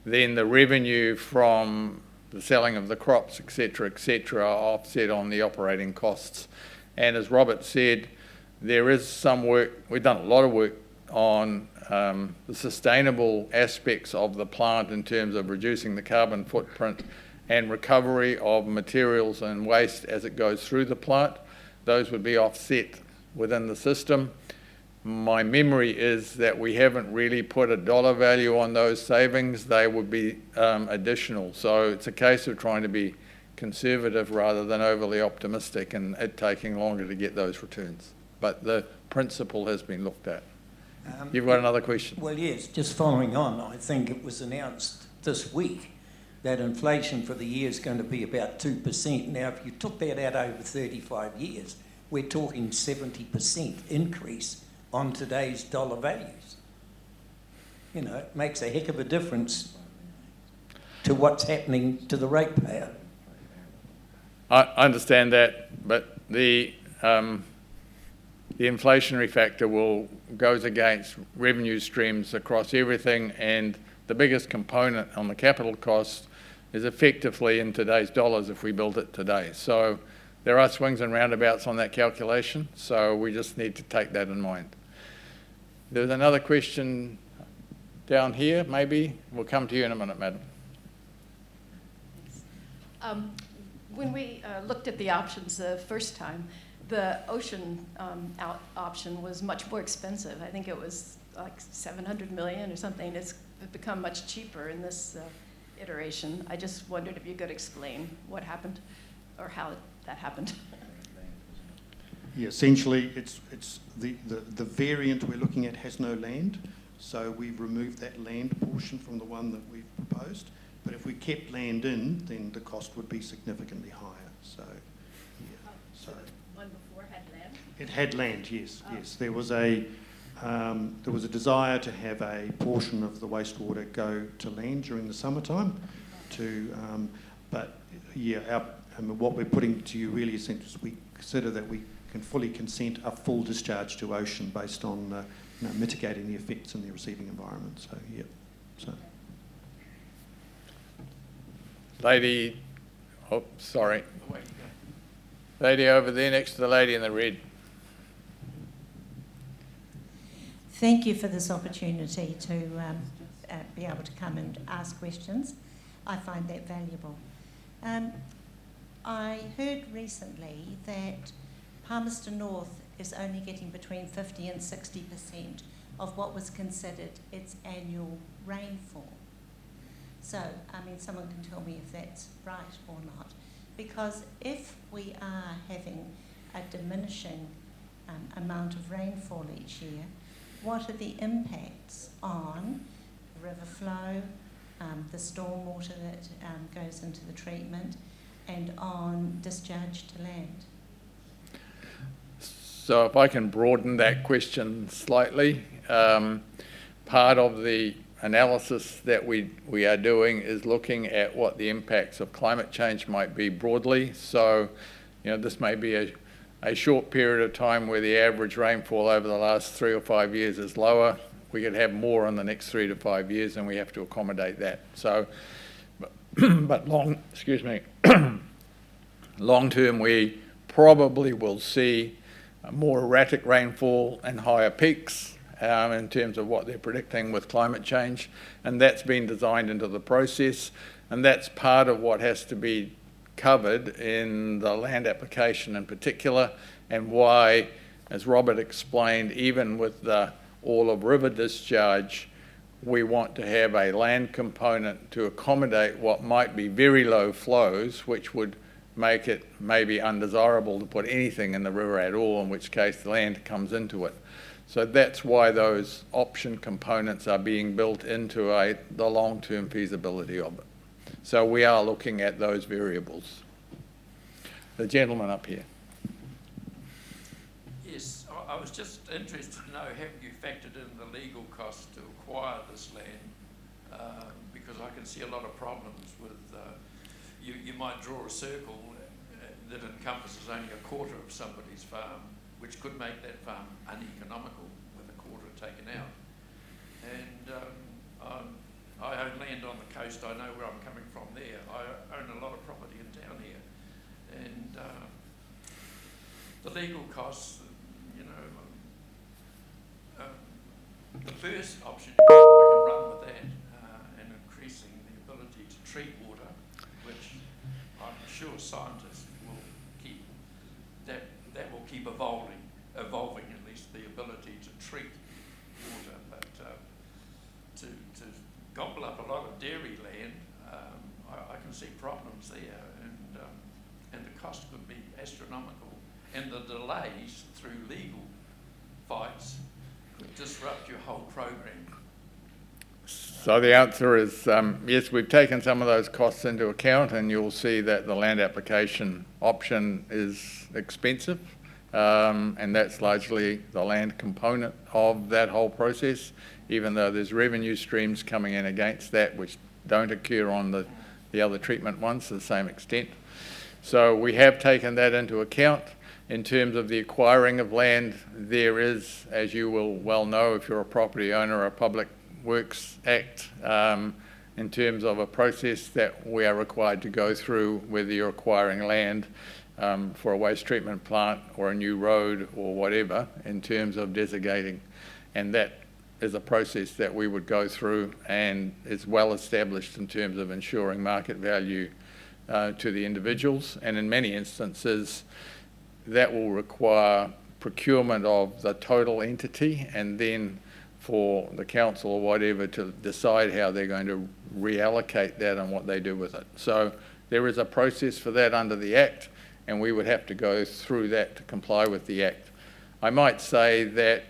then the revenue from the selling of the crops, etc., are offset on the operating costs. And as Robert said, there is some work, we've done a lot of work on the sustainable aspects of the plant in terms of reducing the carbon footprint and recovery of materials and waste as it goes through the plant. Those would be offset within the system. My memory is that we haven't really put a dollar value on those savings. They would be additional. So it's a case of trying to be conservative rather than overly optimistic, and it taking longer to get those returns. But the principle has been looked at. You've got another question? Well, yes, just following on, I think it was announced this week that inflation for the year is going to be about 2%. Now, if you took that out over 35 years, we're talking 70% increase on today's dollar values. You know, it makes a heck of a difference to what's happening to the ratepayer. I understand that, but the inflationary factor goes against revenue streams across everything, and the biggest component on the capital cost is effectively in today's dollars if we built it today. So there are swings and roundabouts on that calculation, so we just need to take that in mind. There's another question down here, maybe. We'll come to you in a minute, madam. When we looked at the options the first time, the ocean option was much more expensive. I think it was like 700 million or something. It's become much cheaper in this iteration. I just wondered if you could explain what happened or how that happened. Yeah, essentially, it's the variant we're looking at has no land, so we've removed that land portion from the one that we've proposed. But if we kept land in, then the cost would be significantly higher. So, yeah, so. One before had land? It had land, yes, yes. There was a desire to have a portion of the wastewater go to land during the summertime, but yeah, what we're putting to you really is we consider that we can fully consent a full discharge to ocean based on mitigating the effects in the receiving environment. So yeah, so. Lady, oh, sorry. Lady over there next to the lady in the red. Thank you for this opportunity to be able to come and ask questions. I find that valuable. I heard recently that Palmerston North is only getting between 50 and 60% of what was considered its annual rainfall. So, I mean, someone can tell me if that's right or not. Because if we are having a diminishing amount of rainfall each year, what are the impacts on the river flow, the stormwater that goes into the treatment, and on discharge to land? So if I can broaden that question slightly, part of the analysis that we are doing is looking at what the impacts of climate change might be broadly. So, this may be a short period of time where the average rainfall over the last 3 or 5 years is lower. We could have more in the next 3 to 5 years, and we have to accommodate that. So, but long term, we probably will see more erratic rainfall and higher peaks in terms of what they're predicting with climate change, and that's been designed into the process, and that's part of what has to be covered in the land application in particular, and why, as Robert explained, even with the all of river discharge, we want to have a land component to accommodate what might be very low flows, which would make it maybe undesirable to put anything in the river at all, in which case the land comes into it. So that's why those option components are being built into the long-term feasibility of it. So we are looking at those variables. The gentleman up here. Yes, I was just interested to know, have you factored in the legal costs to acquire this land? Because I can see a lot of problems with, you might draw a circle that encompasses only a quarter of somebody's farm, which could make that farm uneconomical with a quarter taken out. And I own land on the coast. I know where I'm coming from there. I own a lot of property in town here. And the legal costs, the first option, I can run with that, and increasing the ability to treat water, which I'm sure scientists will keep, that will keep evolving at least the ability to treat water. But to gobble up a lot of dairy land, I can see problems there, and the cost could be astronomical, and the delays through legal fights could disrupt your whole program. So the answer is yes, we've taken some of those costs into account, and you'll see that the land application option is expensive, and that's largely the land component of that whole process, even though there's revenue streams coming in against that which don't occur on the other treatment ones to the same extent. So we have taken that into account. In terms of the acquiring of land, there is, as you will well know if you're a property owner, a Public Works Act in terms of a process that we are required to go through whether you're acquiring land for a waste treatment plant or a new road or whatever, in terms of designating. And that is a process that we would go through, and is well established in terms of ensuring market value to the individuals. And in many instances, that will require procurement of the total entity, and then for the council or whatever to decide how they're going to reallocate that and what they do with it. So there is a process for that under the Act, and we would have to go through that to comply with the Act. I might say that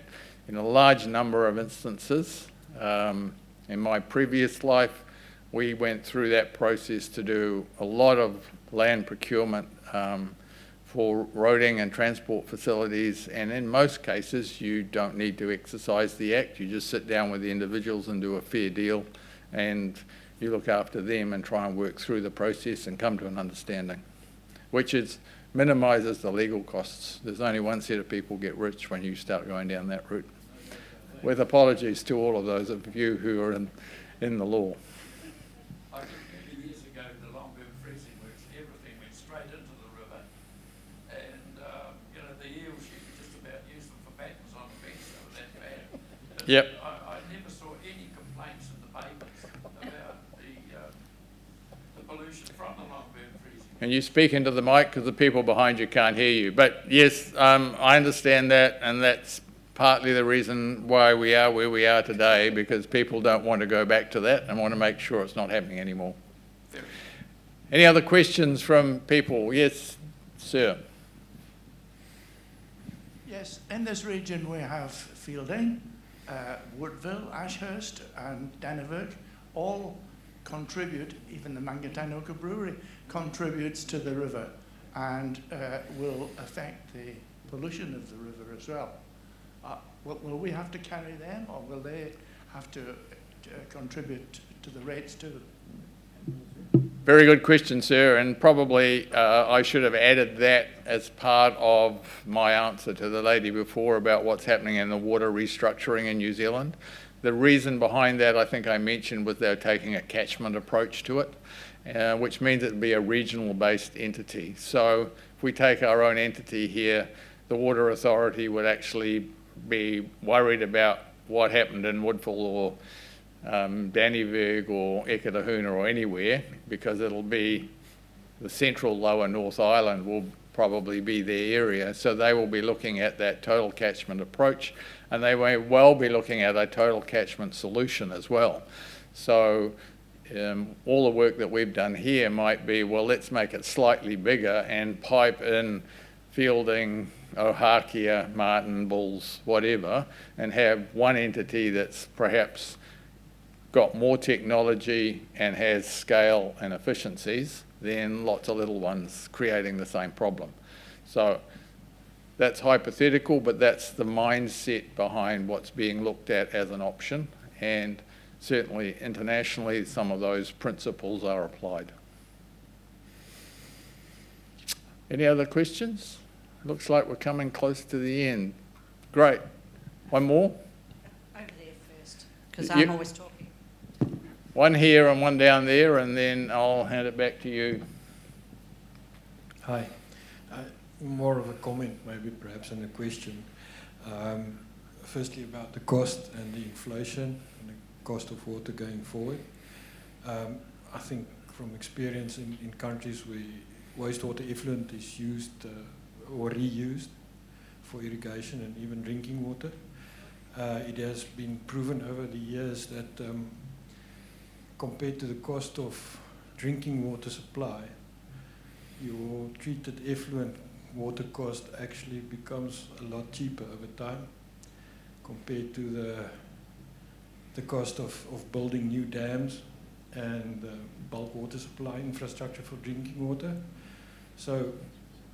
in a large number of instances, in my previous life, we went through that process to do a lot of land procurement for roading and transport facilities, and in most cases you don't need to exercise the Act. You just sit down with the individuals and do a fair deal, and you look after them and try and work through the process and come to an understanding, which minimises the legal costs. There's only one set of people get rich when you start going down that route. With apologies to all of those of you who are in the law. I think many years ago, the Longbourn freezing works, everything went straight into the river, and the eels, you could just about use them for battens on the beach. They were that bad. Yep. I never saw any complaints in the papers about the pollution from the Longbourn freezing. And you speak into the mic because the people behind you can't hear you. But yes, I understand that, and that's partly the reason why we are where we are today, because people don't want to go back to that and want to make sure it's not happening anymore. Any other questions from people? Yes, sir. Yes, in this region we have Fielding, Woodville, Ashurst and Dannevirke all contribute, even the Mangatanoka Brewery contributes to the river and will affect the pollution of the river as well. Will we have to carry them, or will they have to contribute to the rates too? Very good question, sir, and probably I should have added that as part of my answer to the lady before about what's happening in the water restructuring in New Zealand. The reason behind that, I think I mentioned, was they're taking a catchment approach to it, which means it would be a regional-based entity. So if we take our own entity here, the Water Authority would actually be worried about what happened in Woodville or Dannevirke or Eketahuna or anywhere, because it'll be the central lower North Island will probably be their area. So they will be looking at that total catchment approach, and they may well be looking at a total catchment solution as well. So all the work that we've done here might be, well, let's make it slightly bigger and pipe in Fielding, Ohakia, Martin, Bulls, whatever, and have one entity that's perhaps got more technology and has scale and efficiencies than lots of little ones creating the same problem. So that's hypothetical, but that's the mindset behind what's being looked at as an option, and certainly internationally some of those principles are applied. Any other questions? Looks like we're coming close to the end. Great. One more? Over there first, because I'm always talking. One here and one down there, and then I'll hand it back to you. Hi. More of a comment, maybe perhaps, and a question. Firstly, about the cost and the inflation and the cost of water going forward. I think from experience in countries where wastewater effluent is used or reused for irrigation and even drinking water, it has been proven over the years that compared to the cost of drinking water supply, your treated effluent water cost actually becomes a lot cheaper over time compared to the cost of building new dams and bulk water supply infrastructure for drinking water. So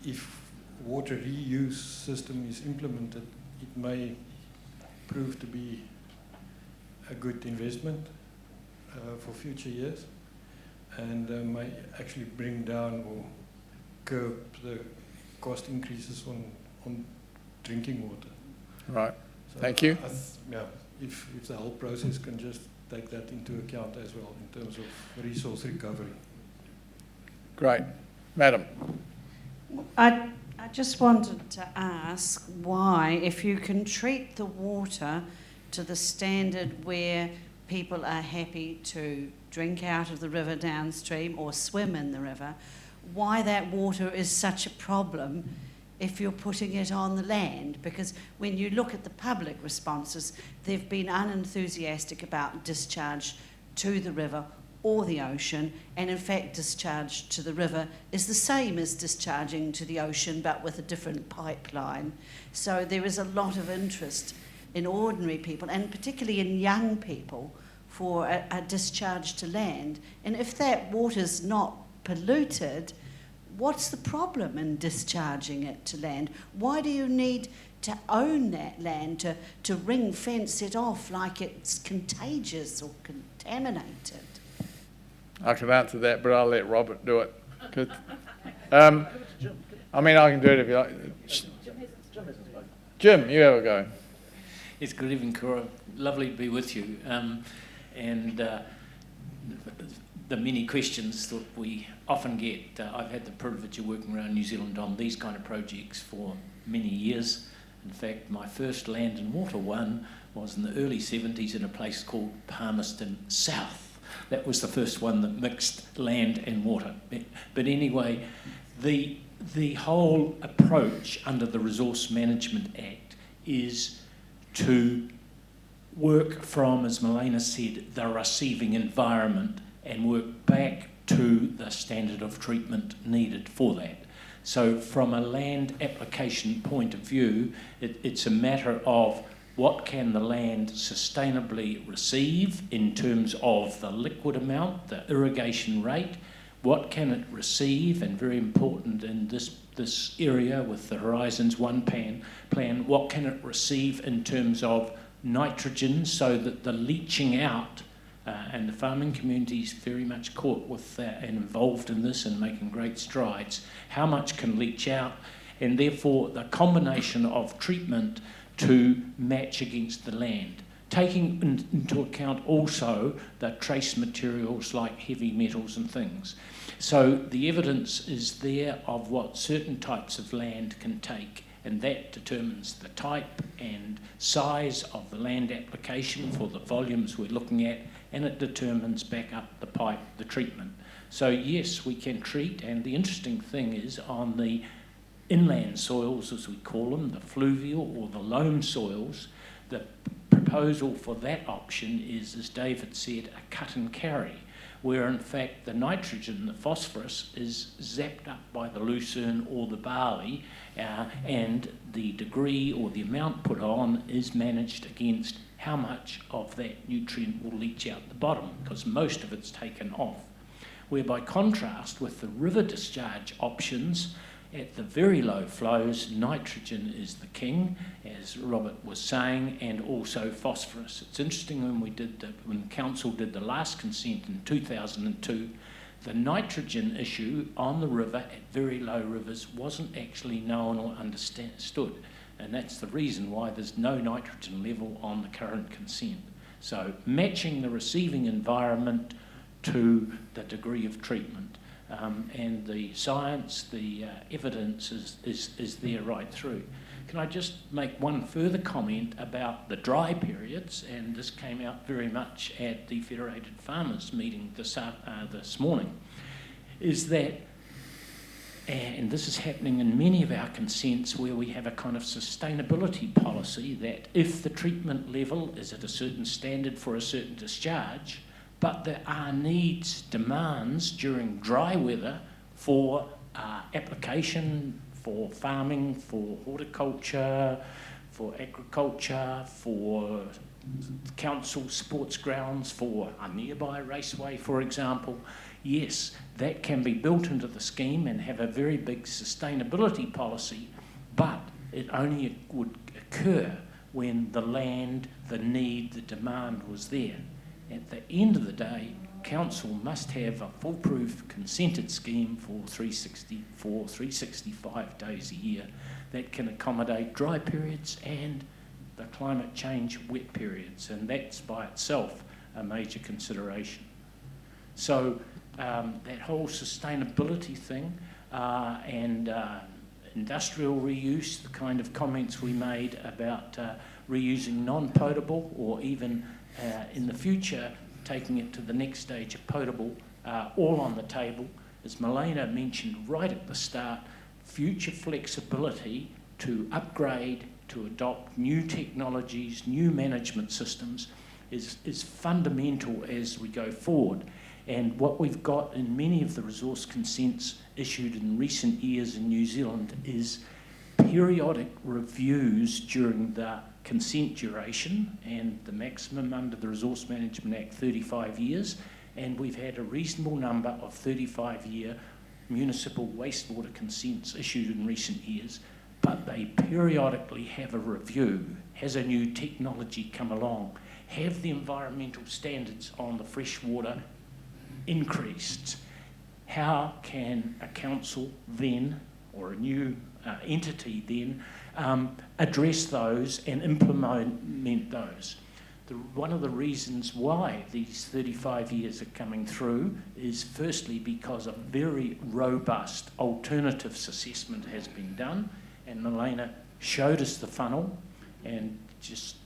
if water reuse system is implemented, it may prove to be a good investment for future years, and may actually bring down or curb the cost increases on drinking water. Right. So thank you. If the whole process can just take that into account as well in terms of resource recovery. Great. Madam. I just wanted to ask why, if you can treat the water to the standard where people are happy to drink out of the river downstream or swim in the river, why that water is such a problem if you're putting it on the land. Because when you look at the public responses, they've been unenthusiastic about discharge to the river or the ocean, and in fact discharge to the river is the same as discharging to the ocean but with a different pipeline. So there is a lot of interest in ordinary people, and particularly in young people, for a discharge to land. And if that water's not polluted, what's the problem in discharging it to land? Why do you need to own that land, to ring fence it off like it's contagious or contaminated? I can answer that, but I'll let Robert do it. 'Cause, I mean, I can do it if you like. Jim, you have a go. It's good evening, Cora. Lovely to be with you. The many questions that we often get, I've had the privilege of working around New Zealand on these kind of projects for many years. In fact, my first land and water one was in the early 70s in a place called Palmerston South. That was the first one that mixed land and water. But anyway, the whole approach under the Resource Management Act is to work from, as Milena said, the receiving environment and work back to the standard of treatment needed for that. So from a land application point of view, it's a matter of what can the land sustainably receive in terms of the liquid amount, the irrigation rate, what can it receive, and very important in this area with the Horizons 1 plan, what can it receive in terms of nitrogen so that the leaching out, and the farming community is very much caught with that and involved in this and making great strides, how much can leach out, and therefore the combination of treatment to match against the land, taking into account also the trace materials like heavy metals and things. So the evidence is there of what certain types of land can take, and that determines the type and size of the land application for the volumes we're looking at, and it determines back up the pipe, the treatment. So yes, we can treat, and the interesting thing is on the inland soils, as we call them, the fluvial or the loam soils, the proposal for that option is, as David said, a cut and carry, where in fact the nitrogen, the phosphorus, is zapped up by the lucerne or the barley, and the degree or the amount put on is managed against how much of that nutrient will leach out the bottom, because most of it's taken off. Where by contrast with the river discharge options, at the very low flows, nitrogen is the king, as Robert was saying, and also phosphorus. It's interesting when the council did the last consent in 2002, the nitrogen issue on the river at very low rivers wasn't actually known or understood, and that's the reason why there's no nitrogen level on the current consent. So matching the receiving environment to the degree of treatment. And the science, the evidence is there right through. Can I just make one further comment about the dry periods? And this came out very much at the Federated Farmers meeting this morning, is that, and this is happening in many of our consents where we have a kind of sustainability policy that if the treatment level is at a certain standard for a certain discharge, but there are needs, demands during dry weather for application, for farming, for horticulture, for agriculture, for council sports grounds, for a nearby raceway, for example. Yes, that can be built into the scheme and have a very big sustainability policy, but it only would occur when the land, the need, the demand was there. At the end of the day, council must have a foolproof consented scheme for 365 days a year that can accommodate dry periods and the climate change wet periods, and that's by itself a major consideration. So that whole sustainability thing and industrial reuse, the kind of comments we made about reusing non-potable or even in the future, taking it to the next stage of potable, all on the table. As Milena mentioned right at the start, future flexibility to upgrade, to adopt new technologies, new management systems is fundamental as we go forward. And what we've got in many of the resource consents issued in recent years in New Zealand is periodic reviews during the consent duration, and the maximum under the Resource Management Act 35 years, and we've had a reasonable number of 35-year municipal wastewater consents issued in recent years, but they periodically have a review. Has a new technology come along? Have the environmental standards on the freshwater increased? How can a council then, or a new entity then, address those and implement those? One of the reasons why these 35 years are coming through is firstly because a very robust alternatives assessment has been done, and Milena showed us the funnel, and just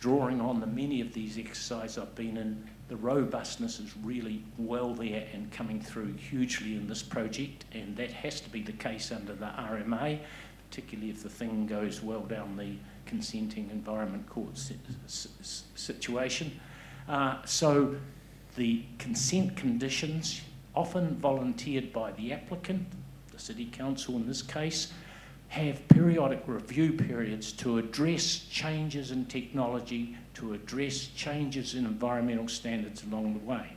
drawing on the many of these exercises I've been in, the robustness is really well there and coming through hugely in this project, and that has to be the case under the RMA, particularly if the thing goes well down the consenting environment court situation. So the consent conditions, often volunteered by the applicant, the City Council in this case, have periodic review periods to address changes in technology, to address changes in environmental standards along the way.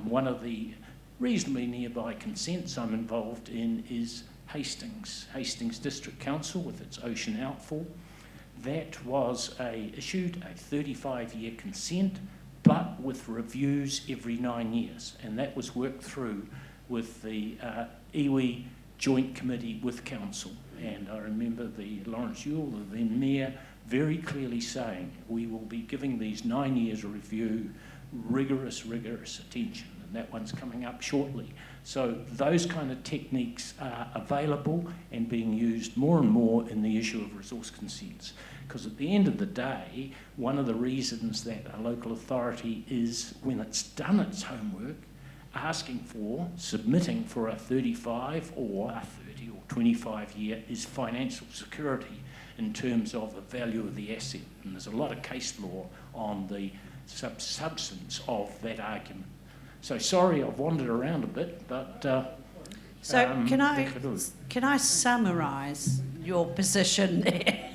One of the reasonably nearby consents I'm involved in is Hastings District Council with its ocean outfall. That was issued a 35-year consent, but with reviews every 9 years, and that was worked through with the iwi Joint Committee with Council. And I remember the Lawrence Ewell, the then Mayor, very clearly saying, we will be giving these 9 years of review rigorous attention, and that one's coming up shortly. So those kind of techniques are available and being used more and more in the issue of resource consents. Because at the end of the day, one of the reasons that a local authority is, when it's done its homework, asking for, submitting for a 35 or a 30 or 25 year is financial security in terms of the value of the asset. And there's a lot of case law on the substance of that argument. So sorry I've wandered around a bit, but... so can I summarise your position there?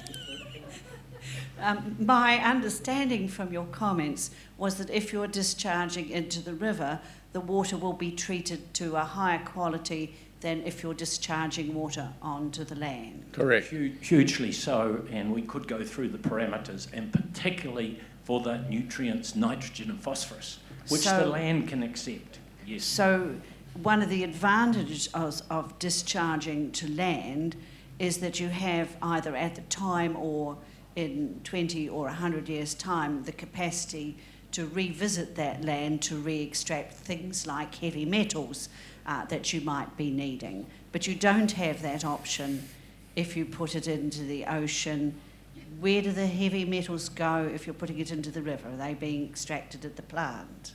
My understanding from your comments was that if you're discharging into the river, the water will be treated to a higher quality than if you're discharging water onto the land. Correct. Hugely so, and we could go through the parameters, and particularly for the nutrients nitrogen and phosphorus, which the land can accept. Yes. So one of the advantages of discharging to land is that you have either at the time or in 20 or 100 years' time the capacity to revisit that land to re-extract things like heavy metals that you might be needing. But you don't have that option if you put it into the ocean. Where do the heavy metals go if you're putting it into the river? Are they being extracted at the plant?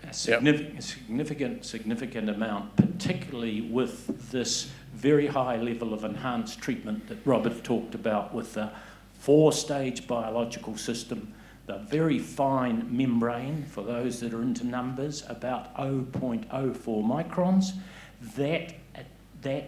A significant amount, particularly with this very high level of enhanced treatment that Robert talked about with the 4-stage biological system, the very fine membrane, for those that are into numbers, about 0.04 microns, that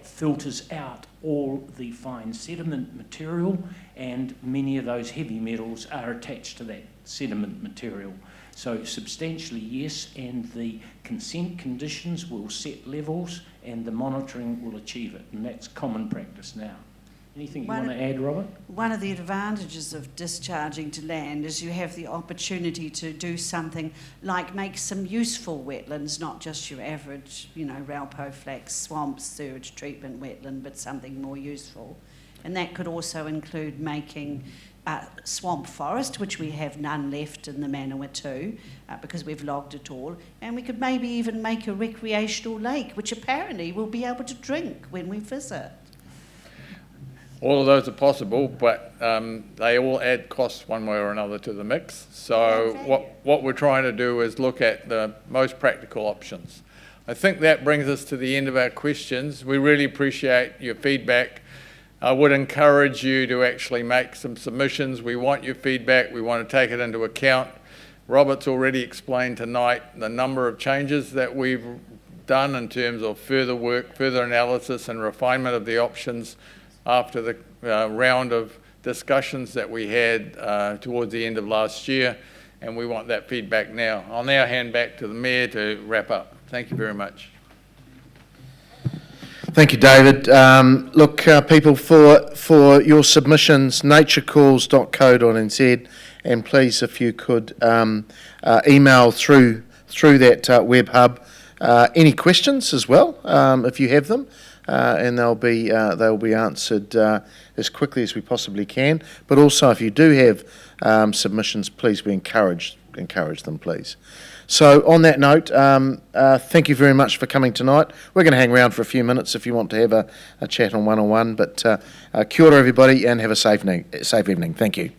filters out all the fine sediment material, and many of those heavy metals are attached to that sediment material. So substantially yes, and the consent conditions will set levels and the monitoring will achieve it, and that's common practice now. Anything you want to add, Robert? One of the advantages of discharging to land is you have the opportunity to do something like make some useful wetlands, not just your average, Raupo flax, swamp, sewage treatment wetland, but something more useful. And that could also include making swamp forest, which we have none left in the Manawatu because we've logged it all. And we could maybe even make a recreational lake, which apparently we'll be able to drink when we visit. All of those are possible, but they all add costs one way or another to the mix. So what we're trying to do is look at the most practical options. I think that brings us to the end of our questions. We really appreciate your feedback. I would encourage you to actually make some submissions. We want your feedback. We want to take it into account. Robert's already explained tonight the number of changes that we've done in terms of further work, further analysis and refinement of the options after the round of discussions that we had towards the end of last year, and we want that feedback now. I'll now hand back to the Mayor to wrap up. Thank you very much. Thank you, David. Look, people, for your submissions, naturecalls.co.nz, and please, if you could email through that web hub any questions as well, if you have them, and they'll be answered as quickly as we possibly can. But also, if you do have submissions, please, we encourage them, please. So on that note, thank you very much for coming tonight. We're going to hang around for a few minutes if you want to have a chat on one-on-one, but kia ora everybody and have a safe evening. Thank you.